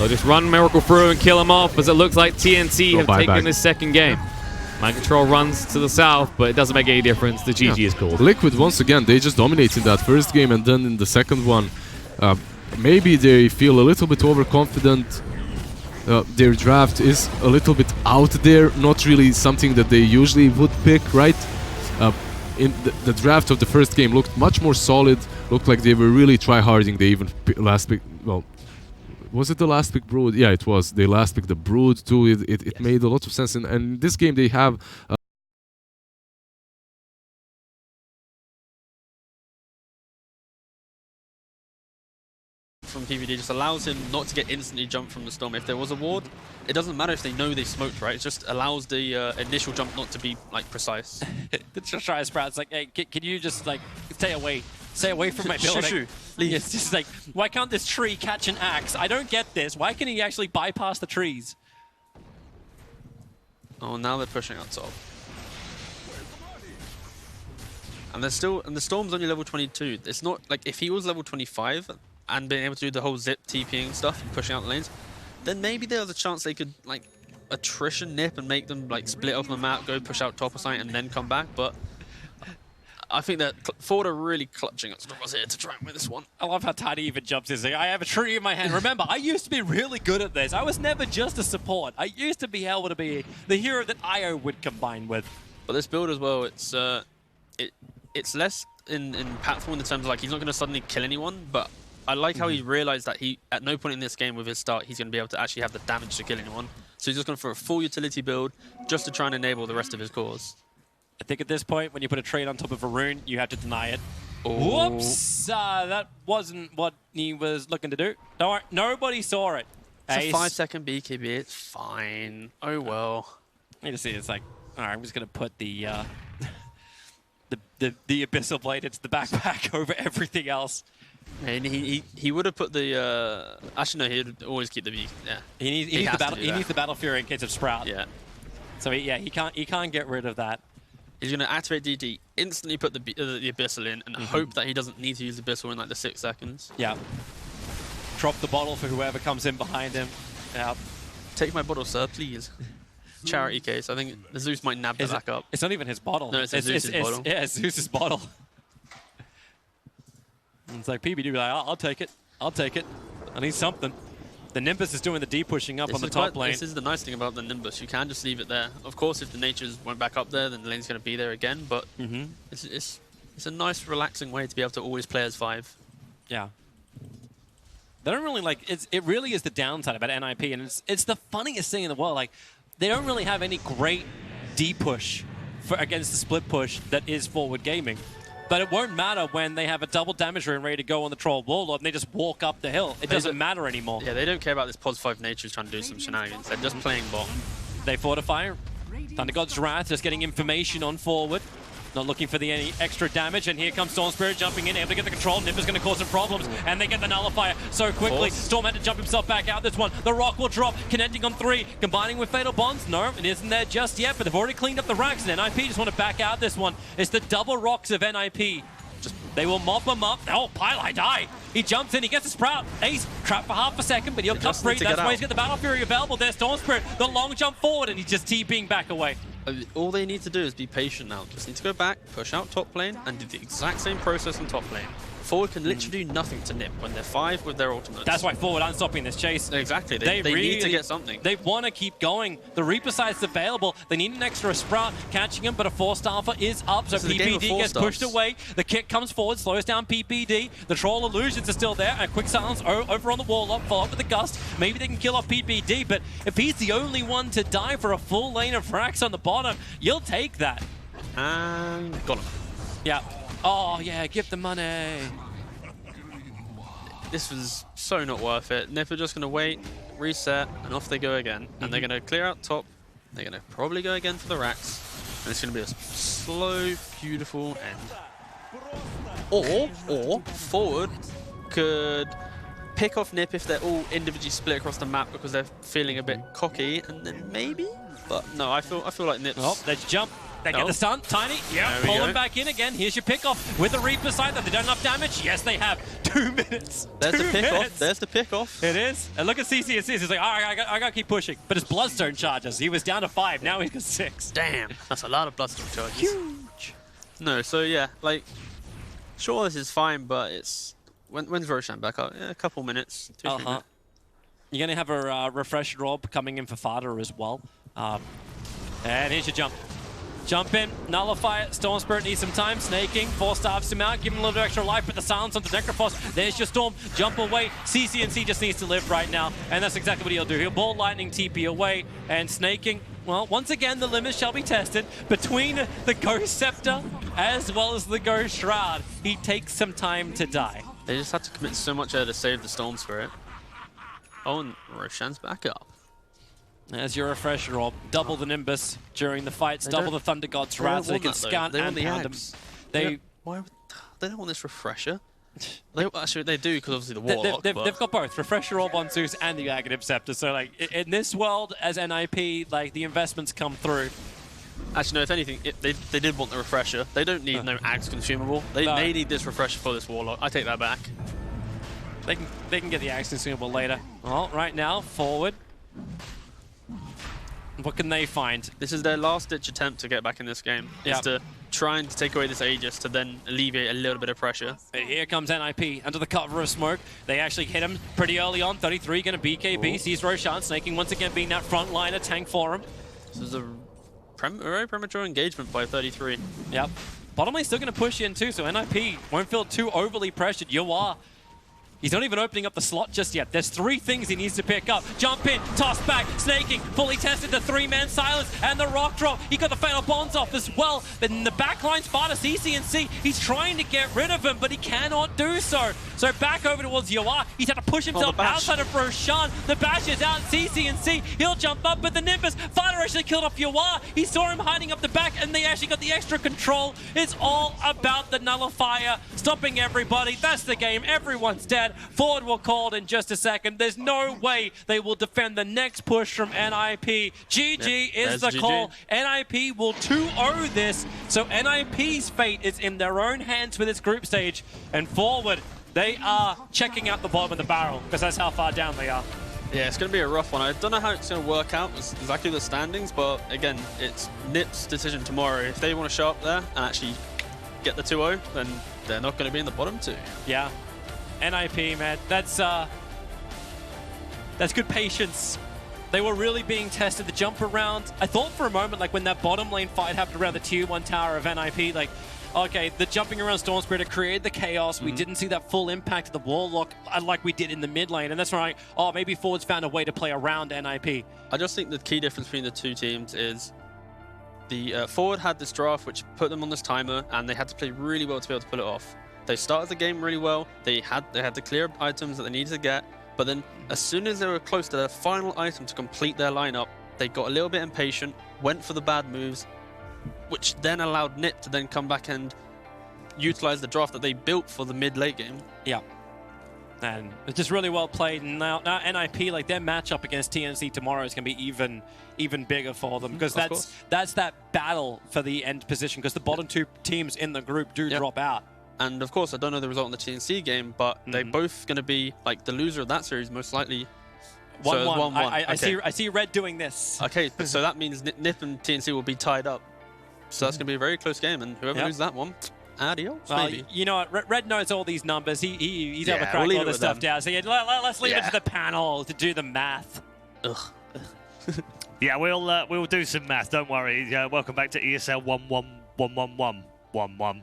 They'll just run Miracle through and kill him off, as it looks like TNC have taken this second game. Mind Control runs to the south, but it doesn't make any difference. The GG is called. Liquid, once again, they just dominated in that first game, and then in the second one, maybe they feel a little bit overconfident. Their draft is a little bit out there, not really something that they usually would pick, right? In the draft of the first game looked much more solid, looked like they were really try-harding. They even last pick, well, was it the last pick Brood? Yeah, it was. They last picked the Brood too. It yes. Made a lot of sense. And in this game they have from PvD just allows him not to get instantly jumped from the Storm. If there was a ward, it doesn't matter if they know they smoked, right? It just allows the initial jump not to be like precise. Just try to Sprout. It's like, hey, can you just like stay away? Stay away from my building. It's just like, why can't this tree catch an axe? I don't get this. Why can he actually bypass the trees? Oh, now they're pushing out top. And they're still, and the Storm's only level 22. It's not like if he was level 25 and being able to do the whole zip TPing stuff and pushing out the lanes, then maybe there's a chance they could like attrition nip and make them like split off the map, go push out top or something, and then come back. But I think that Ford are really clutching at straws here to try and win this one. I love how Tiny even jumps in saying, I have a tree in my hand. Remember, I used to be really good at this. I was never just a support. I used to be able to be the hero that IO would combine with. But this build as well, it's less impactful in the terms of like he's not going to suddenly kill anyone, but I like how he realized that he, at no point in this game with his start, he's going to be able to actually have the damage to kill anyone. So he's just going for a full utility build just to try and enable the rest of his cores. I think at this point, when you put a trade on top of a rune, you have to deny it. Oh. Whoops! That wasn't what he was looking to do. Don't worry, nobody saw it. It's a 5-second BKB, it's fine. Oh well. You just see it's like, alright, I'm just going to put the Abyssal Blade into the backpack over everything else. And he would have put the actually no, he'd always keep the B. Yeah. He needs the Battle Fury in case of Sprout. Yeah. So he can't get rid of that. He's going to activate DD, instantly put the Abyssal in, and hope that he doesn't need to use the Abyssal in like the 6 seconds. Yeah. Drop the bottle for whoever comes in behind him. Yeah. Take my bottle, sir, please. Charity case. I think the Zeus might nab that back up. It's not even his bottle. No, it's Zeus's bottle. Yeah, it's Zeus's bottle. And it's like PBD, like, I'll take it. I'll take it. I need something. The Nimbus is doing the D pushing up on the top lane. This is the nice thing about the Nimbus. You can just leave it there. Of course, if the Natures went back up there, then the lane's going to be there again. But it's a nice, relaxing way to be able to always play as 5. Yeah. They don't really like it. Really is the downside about NIP, and it's the funniest thing in the world. Like they don't really have any great D push against the split push that is forward gaming. But it won't matter when they have a double damage rune ready to go on the Troll Warlord and they just walk up the hill. It doesn't matter anymore. Yeah, they don't care about this Pos 5 Natures trying to do some shenanigans. They're just playing bot. They fortify. Thunder God's Wrath just getting information on forward. Not looking for any extra damage, and here comes Storm Spirit jumping in, able to get the control. Nip is going to cause some problems, and they get the Nullifier so quickly. Storm had to jump himself back out this one. The Rock will drop, connecting on 3, combining with Fatal Bonds. No, it isn't there just yet, but they've already cleaned up the racks, and NIP just want to back out this one. It's the double rocks of NIP. They will mop him up. Oh, Pylai die. He jumps in, he gets a Sprout. Ace trapped for half a second, but he'll cut free. That's why he's got the Battle Fury available. There's Storm Spirit, the long jump forward, and he's just TPing back away. All they need to do is be patient now. Just need to go back, push out top lane, and do the exact same process in top lane. Forward can literally do nothing to Nip when they're 5 with their ultimates. That's why Forward aren't stopping this chase. Exactly. They really need to get something. They want to keep going. The Reaper side's available. They need an extra Sprout catching him, but a 4-star alpha is up, so PPD gets pushed away. The kick comes forward, slows down PPD. The Troll Illusions are still there. A quick silence over on the Warlock, follow up with the Gust. Maybe they can kill off PPD, but if he's the only one to die for a full lane of racks on the bottom, you'll take that. And got him. Yeah. Oh, yeah, give the money. This was so not worth it. Nip are just going to wait, reset, and off they go again. And they're going to clear out top. They're going to probably go again for the racks. And it's going to be a slow, beautiful end. Or Forward could pick off Nip if they're all individually split across the map because they're feeling a bit cocky, and then maybe. But no, I feel like Nip's. Oh, let's jump. They get the stun. Tiny, pull him back in again. Here's your pick-off with the Reaper side. Have they done enough damage? Yes, they have. 2 minutes. There's the 2 pick-off. minutes. There's the pick-off. It is. And look at CCNC. He's like, I gotta keep pushing. But his Bloodstone charges. He was down to 5. Now he's got 6. Damn. That's a lot of Bloodstone charges. Huge. No, so yeah, like, sure, this is fine, but it's... When's Roshan back up? Yeah, a couple minutes. 2-3 minutes. You're going to have a refresh orb coming in for Fada as well. And here's your jump. Jump in, nullify it. Storm Spirit needs some time. Snaking, 4 staffs him out, give him a little bit extra life, but the silence onto Necrophos. There's your Storm, jump away. CCNC just needs to live right now, and that's exactly what he'll do. He'll ball lightning TP away, and Snaking, well, once again, the limits shall be tested. Between the Ghost Scepter as well as the Ghost Shroud, he takes some time to die. They just had to commit so much there to save the Storm Spirit. Oh, and Roshan's back up. As your refresher orb, double the Nimbus during the fights, double the Thunder God's Wrath, so they can scan and pound them. They don't want this refresher. Actually, they do, because obviously the Warlock. They've got both, refresher orb on Zeus and the Aghanim Scepter. So like in this world, as NIP, like the investments come through. Actually, no, if anything, they did want the refresher. They don't need no Axe consumable. They need this refresher for this Warlock. I take that back. They can get the Axe consumable later. Well, right now, forward. What can they find? This is their last-ditch attempt to get back in this game. Is to try and take away this Aegis to then alleviate a little bit of pressure. Here comes NIP under the cover of smoke. They actually hit him pretty early on. 33 going to BKB. Sees Roshan. Snaking once again being that front liner tank for him. This is a very premature engagement by 33. Yep. Bottom lane's still going to push in too, so NIP won't feel too overly pressured. You are. He's not even opening up the slot just yet. There's 3 things he needs to pick up. Jump in, toss back, Snaking, fully tested the 3-man silence and the rock drop. He got the fatal bonds off as well. But in the backline, Sparta, CCNC, he's trying to get rid of him, but he cannot do so. So back over towards Yoa. He's had to push himself outside of Roshan. The bash is out, CCNC, he'll jump up, but the Nimbus, Fighter actually killed off Yoa. He saw him hiding up the back, and they actually got the extra control. It's all about the nullifier, stopping everybody. That's the game, everyone's dead. Forward will call it in just a second. There's no way they will defend the next push from NIP. GG is the call. NIP will 2-0 this, so NIP's fate is in their own hands for this group stage. And Forward, they are checking out the bottom of the barrel, because that's how far down they are. Yeah, it's going to be a rough one. I don't know how it's going to work out exactly the standings, but again, it's NIP's decision tomorrow. If they want to show up there and actually get the 2-0, then they're not going to be in the bottom 2. Yeah. NIP, man, that's good patience. They were really being tested. The jump around, I thought for a moment, like when that bottom lane fight happened around the tier 1 tower of NIP, like, okay, the jumping around Storm Spirit created the chaos. We didn't see that full impact of the Warlock like we did in the mid lane, and that's right. Oh, maybe Forward's found a way to play around NIP. I just think the key difference between the 2 teams is the Forward had this draft which put them on this timer, and they had to play really well to be able to pull it off. They started the game really well. They had the clear items that they needed to get, but then as soon as they were close to their final item to complete their lineup, they got a little bit impatient, went for the bad moves, which then allowed NIP to then come back and utilize the draft that they built for the mid-late game. Yeah. And it's just really well played. And now NIP, like their matchup against TNC tomorrow is going to be even bigger for them, because that's that battle for the end position, because the bottom 2 teams in the group do drop out. And of course, I don't know the result in the TNC game, but they're both going to be like the loser of that series, most likely. 1-1. So 1-1. I see Red doing this. Okay, so that means NIP and TNC will be tied up. So that's going to be a very close game, and whoever loses that one, adios, maybe. You know what? Red knows all these numbers. He's able to crack all this stuff down. So let's leave it to the panel to do the math. Ugh. Yeah, we'll do some math. Don't worry. Welcome back to ESL 1-1-1-1-1. 1-1.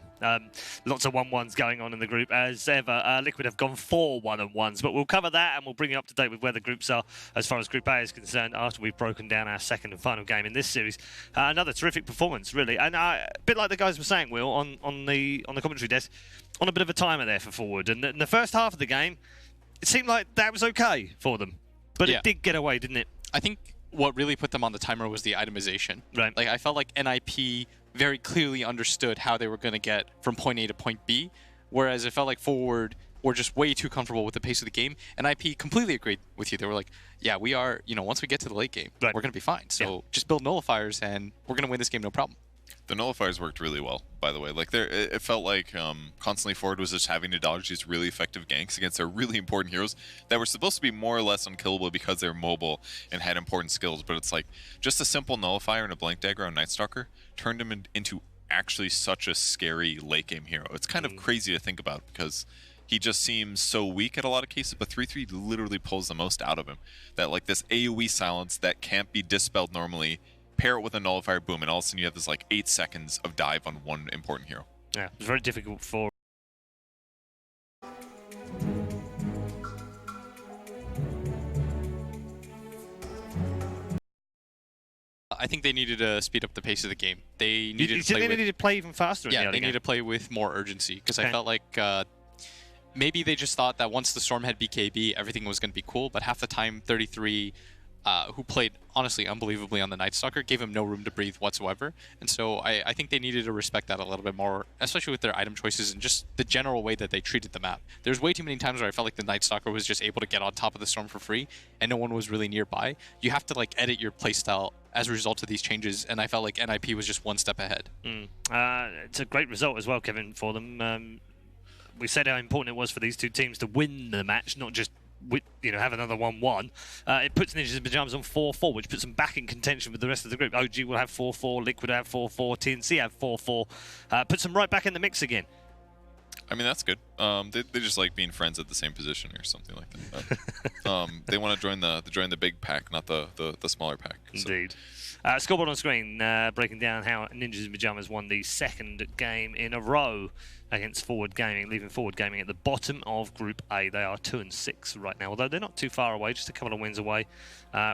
Lots of 1-1s going on in the group as ever. Liquid have gone 4 1-1s, but we'll cover that and we'll bring you up to date with where the groups are as far as Group A is concerned after we've broken down our second and final game in this series. Another terrific performance, really, and a bit like the guys were saying, Will, on the commentary desk, on a bit of a timer there for Forward. And in the first half of the game, it seemed like that was okay for them, but it did get away, didn't it? I think what really put them on the timer was the itemization. Right. Like I felt like NIP very clearly understood how they were going to get from point A to point B, whereas it felt like Forward were just way too comfortable with the pace of the game. And IP completely agreed with you. They were like, yeah, we are, once we get to the late game, we're going to be fine. So just build nullifiers and we're going to win this game no problem. The nullifiers worked really well, by the way. Like it felt like constantly forward was just having to dodge these really effective ganks against their really important heroes that were supposed to be more or less unkillable because they're mobile and had important skills. But it's like just a simple nullifier and a blank dagger on Night Stalker turned him into actually such a scary late game hero. It's kind of crazy to think about because he just seems so weak at a lot of cases, but 3-3 literally pulls the most out of him. That like this AoE silence that can't be dispelled normally, pair it with a nullifier, boom, and all of a sudden you have this like 8 seconds of dive on one important hero. Yeah, it's very difficult for... I think they needed to speed up the pace of the game. They needed they needed to play even faster. Yeah, they needed to play with more urgency because I felt like maybe they just thought that once the Storm had BKB, everything was going to be cool. But half the time, 33, who played honestly unbelievably on the Night Stalker, gave him no room to breathe whatsoever. And so I think they needed to respect that a little bit more, especially with their item choices and just the general way that they treated the map. There's way too many times where I felt like the Night Stalker was just able to get on top of the Storm for free and no one was really nearby. You have to like edit your playstyle as a result of these changes, and I felt like NIP was just one step ahead. It's a great result as well, Kevin, for them. We said how important it was for these two teams to win the match, not just have another 1-1. It puts Ninjas in Pyjamas on 4-4, which puts them back in contention with the rest of the group. OG will have 4-4, Liquid will have 4-4, TNC have 4-4. Puts them right back in the mix again. I mean, that's good. They just like being friends at the same position or something like that. They want to join the big pack, not the smaller pack. So. Indeed. Scoreboard on screen, breaking down how Ninjas in Pyjamas won the second game in a row against Forward Gaming, leaving Forward Gaming at the bottom of Group A. They are 2-6 right now, although they're not too far away, just a couple of wins away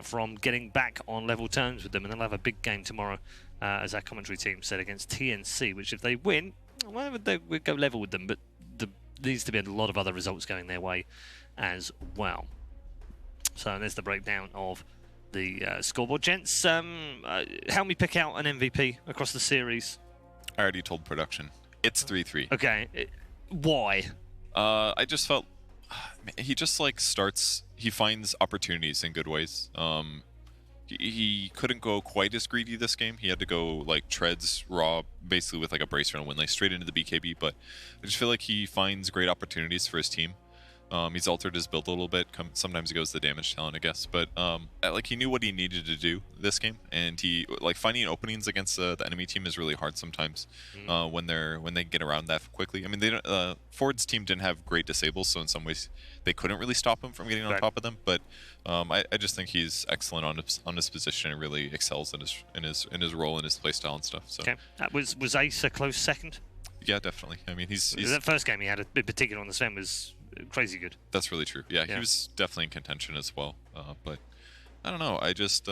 from getting back on level terms with them, and they'll have a big game tomorrow, as our commentary team said, against TNC, which if they win, well, they would go level with them, but there needs to be a lot of other results going their way as well. So there's the breakdown of the scoreboard. Gents, help me pick out an MVP across the series. I already told production. It's 3-3. Okay. Why? I just felt he just like he finds opportunities in good ways. He couldn't go quite as greedy this game. He had to go like treads raw, basically with like a bracer and win like straight into the BKB. But I just feel like he finds great opportunities for his team. He's altered his build a little bit. Sometimes he goes the damage talent, I guess. But like he knew what he needed to do this game, and he like finding openings against the enemy team is really hard sometimes when they get around that quickly. I mean, they don't. Ford's team didn't have great disables, so in some ways they couldn't really stop him from getting on top of them. But I just think he's excellent on his position and really excels in his role and his playstyle and stuff. So okay. Was Ace a close second? Yeah, definitely. I mean, he's that first game he had, in particular on the Sven, was crazy good. That's really true. Yeah, he was definitely in contention as well. But I don't know. I just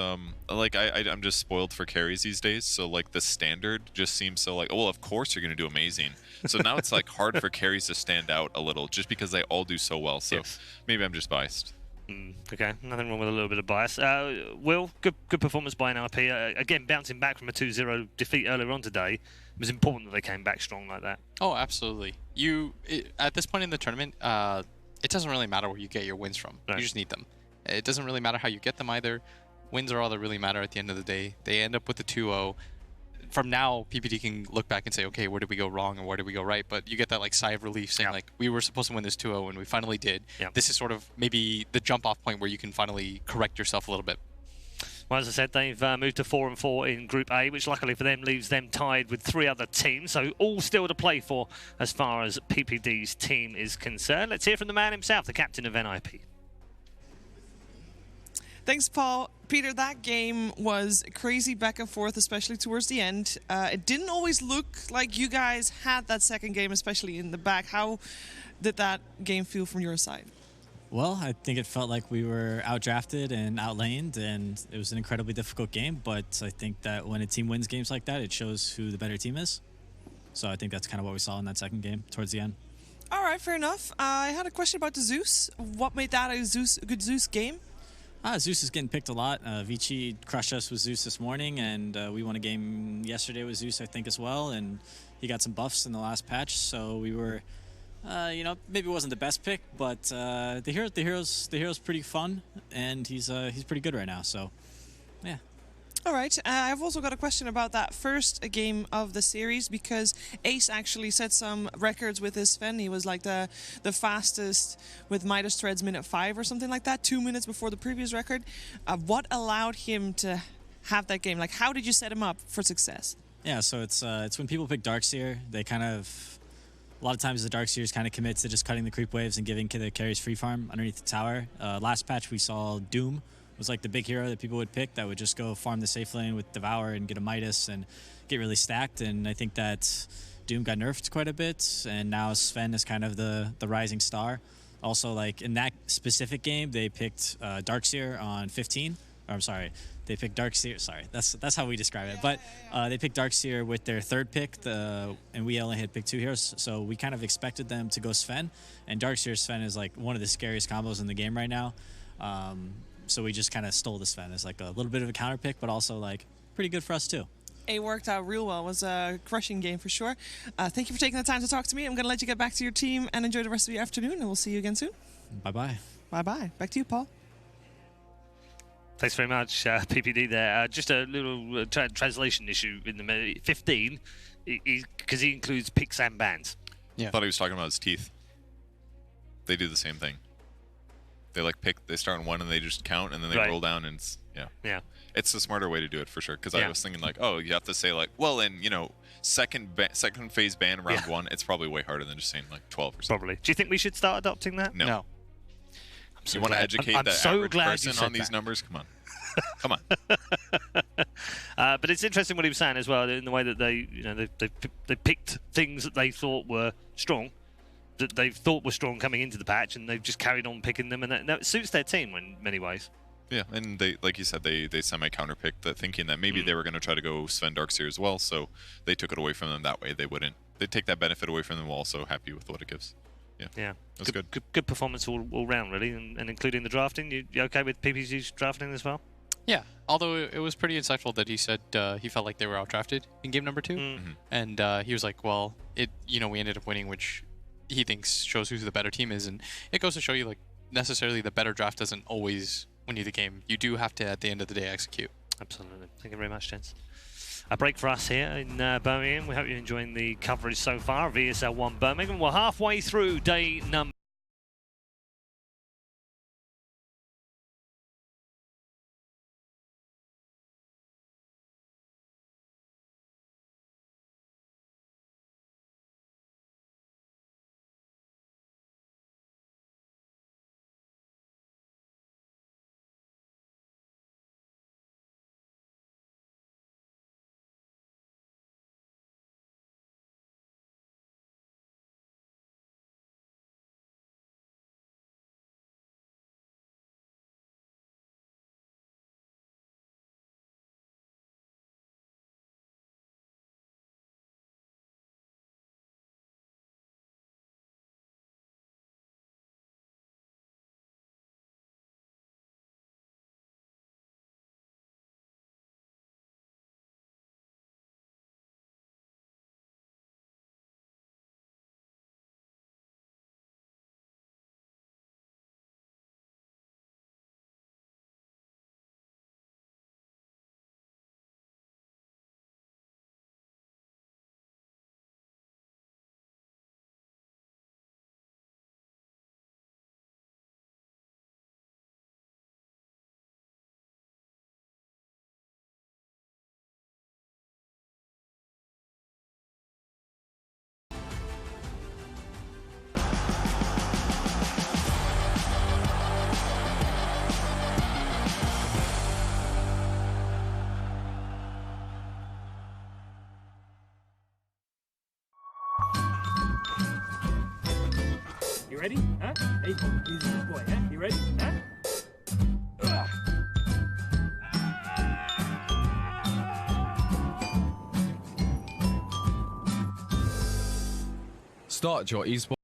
like I'm just spoiled for carries these days. So like the standard just seems so like, oh, well, of course you're gonna do amazing. So now it's like hard for carries to stand out a little just because they all do so well. So maybe I'm just biased. Okay, nothing wrong with a little bit of bias. Will, good performance by NIP. Again, bouncing back from a 2-0 defeat earlier on today. It was important that they came back strong like that. Oh, absolutely. At this point in the tournament, it doesn't really matter where you get your wins from. Right. You just need them. It doesn't really matter how you get them either. Wins are all that really matter at the end of the day. They end up with the 2-0. From now, PPT can look back and say, okay, where did we go wrong and where did we go right? But you get that like sigh of relief saying like, we were supposed to win this 2-0 and we finally did. This is sort of maybe the jump off point where you can finally correct yourself a little bit. Well, as I said, they've moved to 4-4 in Group A, which luckily for them leaves them tied with 3 other teams. So all still to play for as far as PPD's team is concerned. Let's hear from the man himself, the captain of NIP. Thanks, Paul. Peter, that game was crazy back and forth, especially towards the end. It didn't always look like you guys had that second game, especially in the back. How did that game feel from your side? Well, I think it felt like we were outdrafted and outlaned, and it was an incredibly difficult game. But I think that when a team wins games like that, it shows who the better team is. So I think that's kind of what we saw in that second game towards the end. All right, fair enough. I had a question about the Zeus. What made that a good Zeus game? Zeus is getting picked a lot. Vici crushed us with Zeus this morning, and we won a game yesterday with Zeus, I think, as well. And he got some buffs in the last patch, so we were, maybe it wasn't the best pick, but the hero's pretty fun, and he's pretty good right now. So, yeah. All right. I've also got a question about that first game of the series, because Ace actually set some records with his Sven. He was like the fastest with Midas Threads minute 5 or something like that, 2 minutes before the previous record. What allowed him to have that game? Like, how did you set him up for success? Yeah, so it's when people pick Darkseer, they kind of, a lot of times the Darkseers kind of commit to just cutting the creep waves and giving the carries free farm underneath the tower. Last patch we saw Doom was like the big hero that people would pick that would just go farm the safe lane with Devour and get a Midas and get really stacked. And I think that Doom got nerfed quite a bit, and now Sven is kind of the rising star. Also, like in that specific game, they picked Darkseer on 15. Or, I'm sorry, they picked Darkseer. Sorry, that's how we describe it. But they picked Darkseer with their third pick, and we only had picked 2 heroes. So we kind of expected them to go Sven, and Darkseer Sven is like one of the scariest combos in the game right now. So we just kind of stole the Sven as like a little bit of a counter pick, but also like pretty good for us too. It worked out real well. It was a crushing game for sure. Thank you for taking the time to talk to me. I'm going to let you get back to your team and enjoy the rest of your afternoon, and we'll see you again soon. Bye-bye. Bye-bye. Back to you, Paul. Thanks very much, PPD there. Just a little translation issue in the middle. 15, because he includes picks and bans. I thought he was talking about his teeth. They do the same thing. They like pick, they start on 1 and they just count, and then they roll down, and it's, yeah. It's the smarter way to do it for sure, because I was thinking like, oh, you have to say like, well, in, second phase ban round 1, it's probably way harder than just saying like 12 or something. Probably. Do you think we should start adopting that? No. I'm so you want to educate the so average glad person on these numbers? Come on. Come on. But it's interesting what he was saying as well, in the way that they picked things that they thought were strong, that they thought were strong coming into the patch, and they've just carried on picking them, and that suits their team in many ways. Yeah, and they, like you said, they semi-counter picked that, thinking that maybe they were going to try to go Sven Darkseer as well, so they took it away from them that way. They'd take that benefit away from them while also happy with what it gives. Yeah. That's good. Good performance all round, really, and including the drafting. You okay with PPG's drafting as well? Yeah, although it was pretty insightful that he said he felt like they were outdrafted in game number 2. And he was like, well, we ended up winning, which he thinks shows who the better team is, and it goes to show you, like, necessarily the better draft doesn't always win you the game. You do have to, at the end of the day, execute. Absolutely. Thank you very much, gents. A break for us here in Birmingham. We hope you're enjoying the coverage so far of ESL 1 Birmingham. We're halfway through day number. You ready? Huh? Hey, he's a good boy, huh? You ready? Huh? Start your esports.